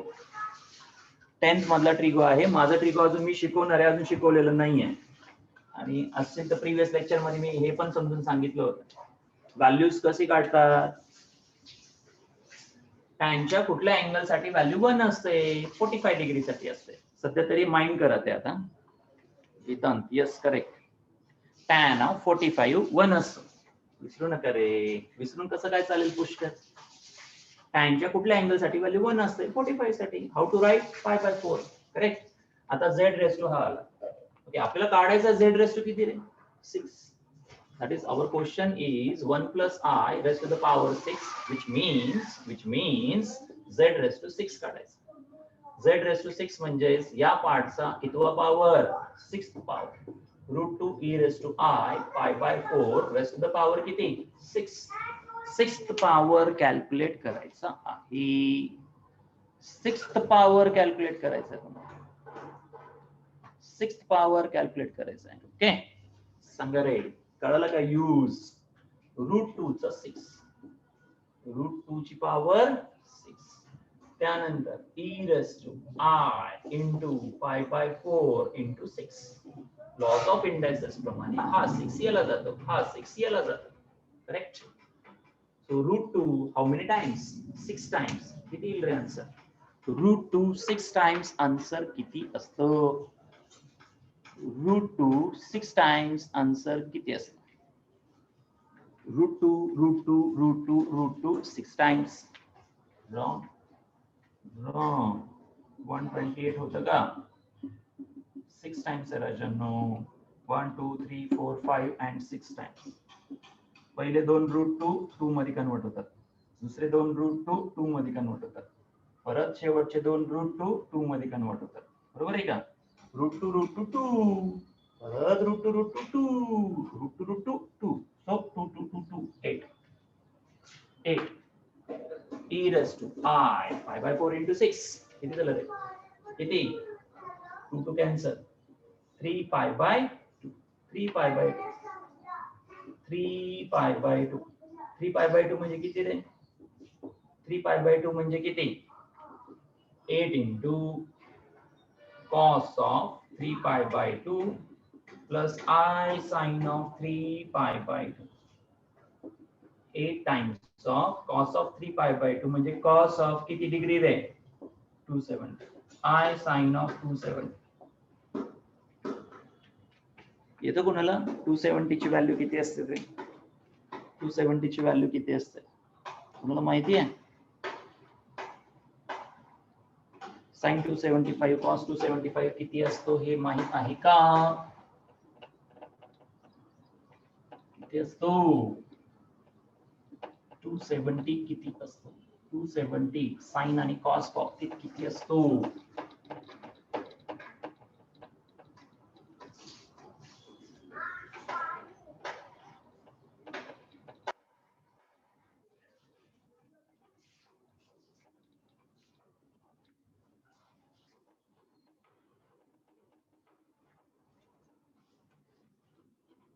A: 10th मधला ट्रिगो आहे. माझा ट्रिगो अजून मी शिकवणार आहे. अजून शिकवलेलं नाहीये. आणि असेल तर प्रिव्हियस लेक्चर मध्ये मी हे पण समजून सांगितलं होतं. व्हॅल्यूज कशी काढतात. टॅनच्या कुठल्या अँगल साठी व्हॅल्यू 1 असते. 45 डिग्री साठी असते. सध्या तरी माइंड करत आहे आता. इथं यस करेक्ट. टॅन ऑफ 45 1 असतो. विसरू नका रे. विसरून कसं काय चालेल पुष्कर. टॅनच्या कुठल्या अँगल साठी व्हॅल्यू 1 असते 45 साठी. How to write pi by 4 correct. आता z रेस टू हा आला. ओके आपल्याला काढायचा z रेस टू किती रे 6. That is our question is 1 plus I raised to the power 6 which means z raised to 6 काढायचा. z raised to 6 म्हणजे या पार्टचा कितवा power 6th power √2 e raised to I pi by 4 raised to the power किती 6. 6th पॉवर कॅल्क्युलेट करायचा आहे. 6th पॉवर कॅल्क्युलेट करायचा आहे तुम्हाला. 6th पॉवर कॅल्क्युलेट करायचा आहे. ओके सांगा रे. कळलं का. यूज √2 चा 6 √2 ची पॉवर 6. त्यानंतर e raised to I into pi by 4 into 6. Loss of indices प्रमाणे हा 6 याला जातो. हा 6 याला जातो. Correct. So √2 how many times 6 times. किती येईल रे आन्सर. √2 6 टाइम्स आन्सर किती असतं. √2 6 टाइम्स आन्सर किती असतं. √2 6 टाइम्स. रॉंग 128 होतं का. 6 टाइम्स आहे राजांनो. 1 2 3 4 5 and 6 टाइम्स. पहिले दोन √2 2 मध्ये कन्वर्ट होतात. दुसरे दोन √2 2 मध्ये कन्वर्ट होतात. परत शेवटचे दोन √2 2 मध्ये कन्वर्ट होतात. बरोबर आहे का. √2 परत √2 2 so 2 8 e raised to I pi by 4 into 6. किती झालं रे किती 2 to cancel 3 pi by 2 3 pi by 2 3 pi by 2 3 pi by 2 म्हणजे किती रे 3 pi by 2 म्हणजे किती 8 into cos of 3 pi by 2 plus I sin of 3 pi by 2. 8 times of cos of 3 pi by 2 म्हणजे cos of किती degree ray 270. I sin of 270 येतो कोणाला. 270 ची व्हॅल्यू किती असते रे. 270 ची व्हॅल्यू किती असते तुम्हाला माहिती आहे. sin 275 cos 275 किती असतो हे माहित आहे का. किती असतो 270 किती असतो. 270 साइन आणि कॉस बाबतीत किती असतो.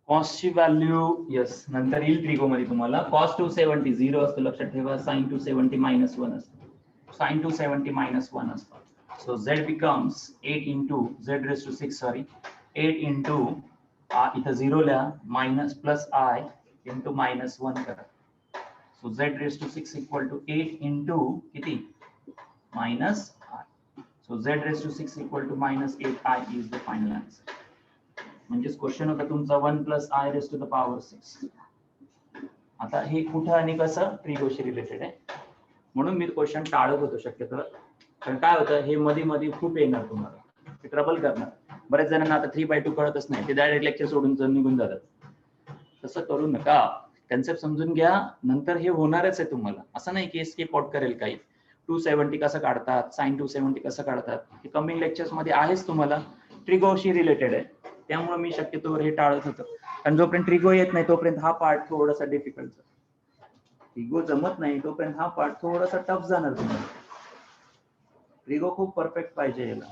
A: कॉस ची व्हॅल्यू यस नंतर येईल ट्रिगो मध्ये तुम्हाला. cos 270 0 असतो लक्षात ठेवा. sin 270 -1 असतो. sin 270 -1 असतो. So z becomes 8 into z raised to 6 sorry 8 into इथं 0 लिहा minus plus I इंटू -1 करा. So z raise to 6 equal to 8 into किती -i. So z raise to 6 equal to -8i is the final answer. म्हणजेच क्वेश्चन होता तुमचा 1 + i raise to the power 6. आता हे कुठं आणि कसं ट्रिगोशी रिलेटेड आहे, म्हणून मी क्वेश्चन टाळत होतो शक्यतो. कारण काय होतं, हे मध्ये मध्ये खूप येणार तुम्हाला, ते ट्रबल करणार. बऱ्याच जणांना आता 3/2 कळतच नाही, ते डायरेक्ट लेक्चर सोडून निघून जातात. तसं करू नका, कन्सेप्ट समजून घ्या. नंतर हे होणारच आहे तुम्हाला. असं नाही की स्किप आउट करेल काही. 270 कसं काढतात, sin 270 कसं काढतात, हे कमिंग लेक्चर्स मध्ये आहेच तुम्हाला. ट्रिगोशी रिलेटेड आहे, त्यामुळे मी शक्यतो हे टाळत होतो. कारण जोपर्यंत ट्रिगो येत नाही तोपर्यंत हा पार्ट थोडासा डिफिकल्ट. ट्रिगो जमत नाही तोपर्यंत हा पार्ट थोडासा टफ जाणार तुम्हाला. ट्रिगो खूप परफेक्ट पाहिजे याला.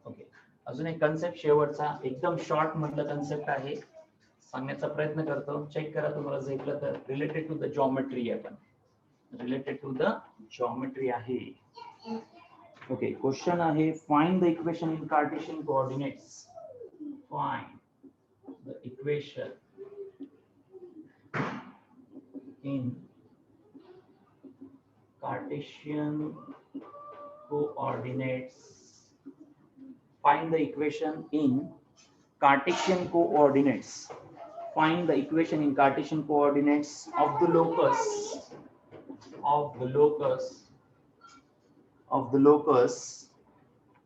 A: ओके, अजून एक कन्सेप्ट शेवटचा, एकदम शॉर्ट मधला कन्सेप्ट आहे, सांगण्याचा प्रयत्न करतो. चेक करा तुम्हाला झेपलं तर. रिलेटेड टू द जॉमेट्री आहे, पण रिलेटेड टू द जॉमेट्री आहे. ओके, क्वेश्चन आहे find the equation in Cartesian coordinates. Find the equation in Cartesian coordinates. Find the equation in Cartesian coordinates. Find the equation in Cartesian coordinates of the locus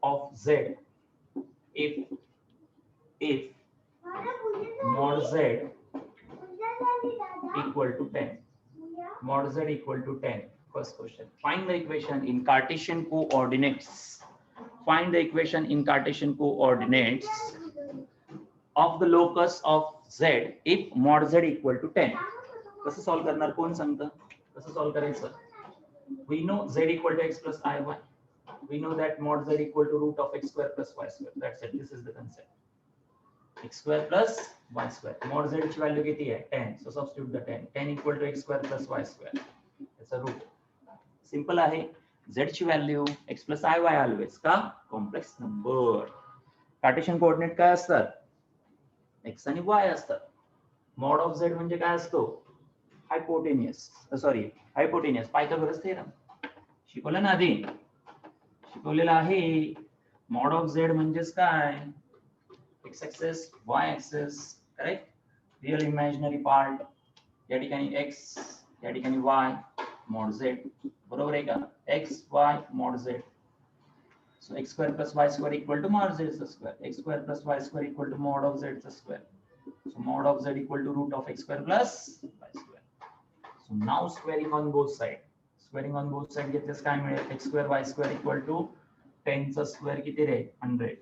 A: of z if mod z equal to 10. Mod z equal to 10. First question. Find the equation in Cartesian coordinates. Find the equation in Cartesian coordinates of the locus of z if mod z equal to 10. कसं सॉल्व करणार, कोण सांगतं कसं सॉल्व करायचं? We know z equal to x plus iy. We know that mod z equal to root of x square plus y square. That's it. This is the concept. x square plus y square. Mod z ची व्हॅल्यू किती आहे? 10. So substitute the 10. 10 equal to x square plus y square. It's a root. Simple आहे. z ची value x plus iy always. का? Complex number. कार्टेशियन कोऑर्डिनेट काय असतात? x आणि y असतात. मॉड ऑफ z म्हणजे काय असतो? हायपोटेनियस. हायपोटेनियस. Pythagoras theorem. शिकवलं ना आधी? शिकवलेलं आहे. मॉड ऑफ z म्हणजेच काय? x axis, y axis, correct? Real imaginary part. या ठिकाणी x, या ठिकाणी y, mod z. बरोबर आहे का? x, y, mod z. So x square plus y square equal to mod z square. X square plus y square equal to mod of z square. So mod of z equal to root of x square plus y square. So now squaring on both sides. Squaring on both sides घेतल्यास काय मिळेल? x square y square equal to 10 चा square किती रे? 100.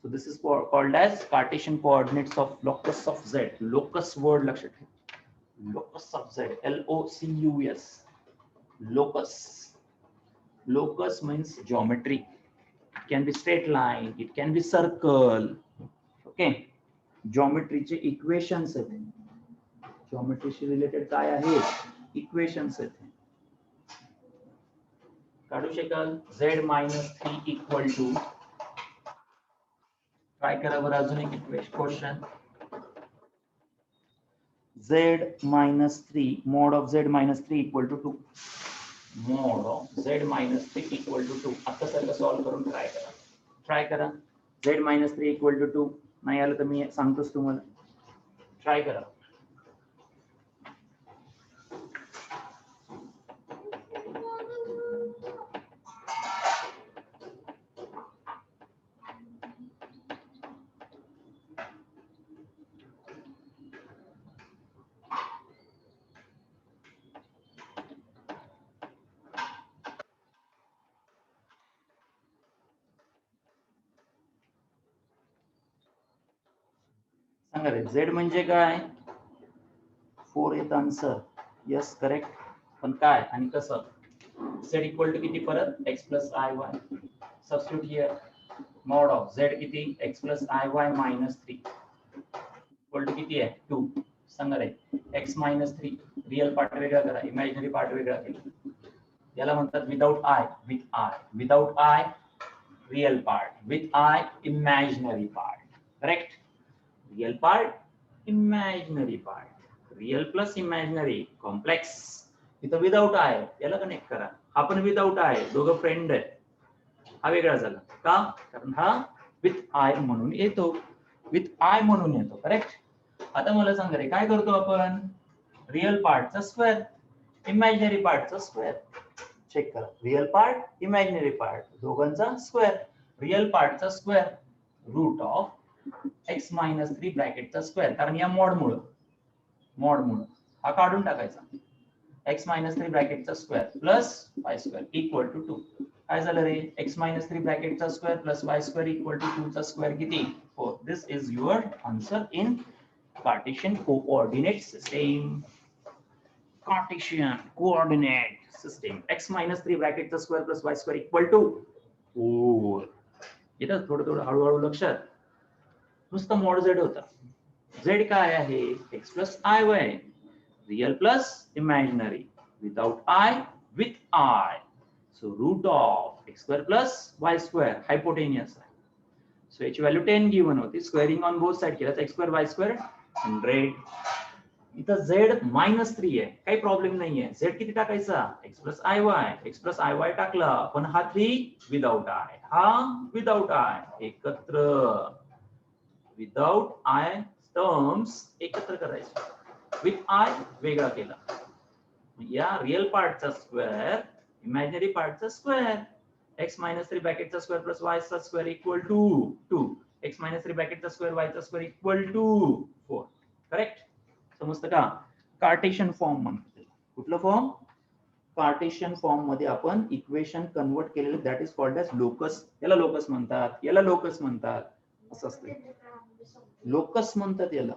A: So this is called as Cartesian coordinates of locus of z. Locus word लक्षात ठेवा. Locus of z. L-O-C-U-S. Locus. Locus means geometry. It can be straight line. It can be circle. Okay. Geometry चे equations आहेत. Geometry शी related काय आहे? Equations आहेत. काढू शकाल z minus 3 equal to. Try करा बरं अजून एक question. z minus 3 mod of z minus 3 equal to 2. mod of z minus 3 equal to 2. आता सारखं सॉल्व करून ट्राय करा. z minus 3 equal to 2. नाही आलं तर मी सांगतोच तुम्हाला. ट्राय करा. सांगा रे, z म्हणजे काय? 4 येत आन्सर. Yes correct. पण काय आणि कसं? z इक्वल टू किती परत? x plus i y. Substitute here. Mod of z किती? x plus i y minus 3 equal to किती आहे? 2. सांगा रे, x मायनस 3 रिअल पार्ट वेगळा करा, इमॅजिनरी पार्ट वेगळा केला. याला म्हणतात without i. With i. Without i real part, with I imaginary part. Correct? Real part, imaginary part. Real plus imaginary, complex. इथं विदाउट आहे, याला कनेक्ट करा. हा पण विदाउट आहे, दोघं फ्रेंड आहे. हा वेगळा झाला का? कारण हा विथ आय म्हणून येतो, विथ आय म्हणून येतो. करेक्ट? आता मला सांगा रे, काय करतो आपण? रिअल पार्टचा स्क्वेअर, इमॅजिनरी पार्टचा स्क्वेअर. चेक करा, रिअल पार्ट, इमॅजिनरी पार्ट, दोघांचा स्क्वेअर. रिअल पार्टचा square root of x minus 3 ब्रॅकेटचा स्क्वेअर, कारण या मॉडमुळं हा काढून टाकायचा. एक्स मायनस 3 ब्रॅकेटचा square plus y square equal to 2. काय झालं रे? एक्स मायनस 3 ब्रॅकेटचा square plus y square equal to 2 चा स्क्वेअर किती? 4. This is your answer in Cartesian coordinate system. Cartesian coordinate system. X minus 3 ब्रॅकेटचा square plus y square equal to 4. येतं थोडं हळूहळू लक्षात. नुसतं मॉड झेड होता. झेड काय आहे? X plus i Y. Real plus imaginary, without i with I. So root of x square plus y square hypotenuse आहे. सो याची व्हॅल्यू 10 गिवन होती. स्क्वेअरिंग ऑन बोथ साइड केलं तर एक्स स्क्वेअर वाय स्क्वेअर 100. इथं झेड -3 आहे, काही प्रॉब्लेम नाहीये. झेड किती टाकायचा? X plus i y. X plus i y टाकला, पण हा 3 विदाउट आय, हा विदाउट आय. एकत्र विदाउट आय टर्म्स एकत्र करायचे, विथ आय वेगळा केला. या रिअल पार्टचा स्क्वेअर, इमॅजिनरी पार्टचा स्क्वेअर. एक्स मायनस 3 ब्रॅकेटचा स्क्वेअर प्लस वाय चा square equal to 2. X minus 3 ब्रॅकेटचा स्क्वेअर वाय चा स्क्वेअर इक्वल टू 4. करेक्ट? समजतं का? कार्टेशियन फॉर्म म्हणतो. कुठलं फॉर्म? कार्टेशियन फॉर्म मध्ये आपण इक्वेशन कन्वर्ट केलेलं, that is called as locus. याला लोकस म्हणतात, याला लोकस म्हणतात. असं असतं, लोकस म्हणतात याला.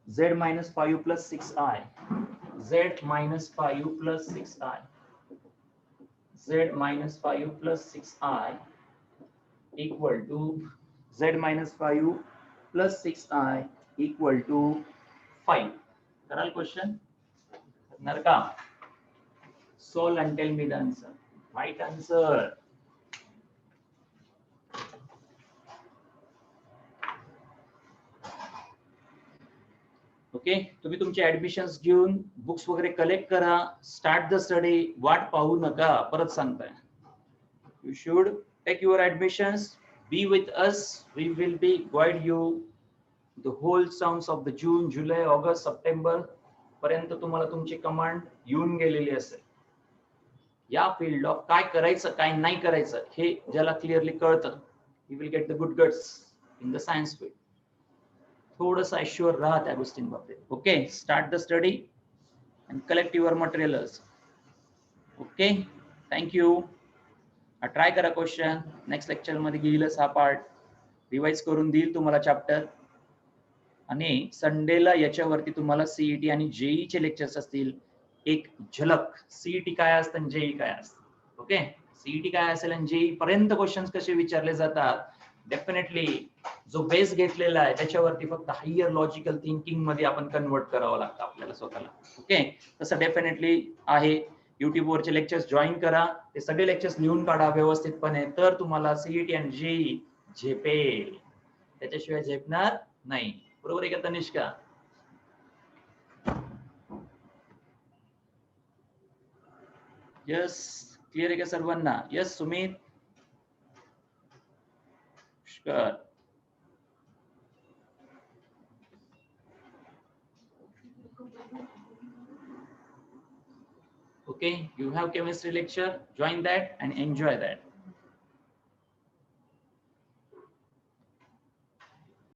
A: z minus 5 plus 6i, z minus 5 plus 6i, z minus 5 plus 6i equal to z minus 5 plus 6i equal to 5. कराल क्वेश्चन? करणार का? Solve and tell me the answer. Right answer. Okay, तुम्ही तुमचे ऍडमिशन्स घेऊन बुक्स वगैरे कलेक्ट करा. Start the study. वाट पाहू नका, परत सांगताय. You should take your admissions. Be with us. We will be guide you the whole songs of the June, July, August, September पर्यंत तुम्हाला तुमची कमांड येऊन गेलेली असेल. या फील्ड ऑफ काय करायचं काय नाही करायचं हे ज्याला क्लिअरली कळतं, he will get the good guts in the science field. थोडस अश्युअर राहा त्या गोष्टींबाबतीत. Okay, start the study and collect your materials. Okay, thank you. Try करा क्वेश्चन. नेक्स्ट लेक्चर मध्ये घेईलच हा पार्ट, रिवाइज करून देईल तुम्हाला चॅप्टर. आणि संडेला याच्यावरती तुम्हाला सीईटी आणि जेई चे लेक्चर्स असतील. एक झलक सीईटी काय असतं आणि जेई काय असतं. ओके, सीईटी काय असेल आणि जेई पर्यंत क्वेश्चन्स कसे विचारले जातात. डेफिनेटली जो बेस घेतलेला आहे त्याच्यावरती फक्त हायर लॉजिकल थिंकिंग मध्ये आपण कन्वर्ट करावं लागतं आपल्याला स्वतःला. ओके, तसं डेफिनेटली आहे. युट्यूब वरचे लेक्चर्स जॉईन करा. ते सगळे लेक्चर्स लिहून काढा व्यवस्थितपणे, तर तुम्हाला सीईटी आणि जेई झेपेल. त्याच्याशिवाय झेपणार नाही. बरोबर आहे का तनिष्का? यस, क्लिअर आहे का सर्वांना? Yes Sumit, Pushkar. Okay, you have chemistry lecture, join that and enjoy that.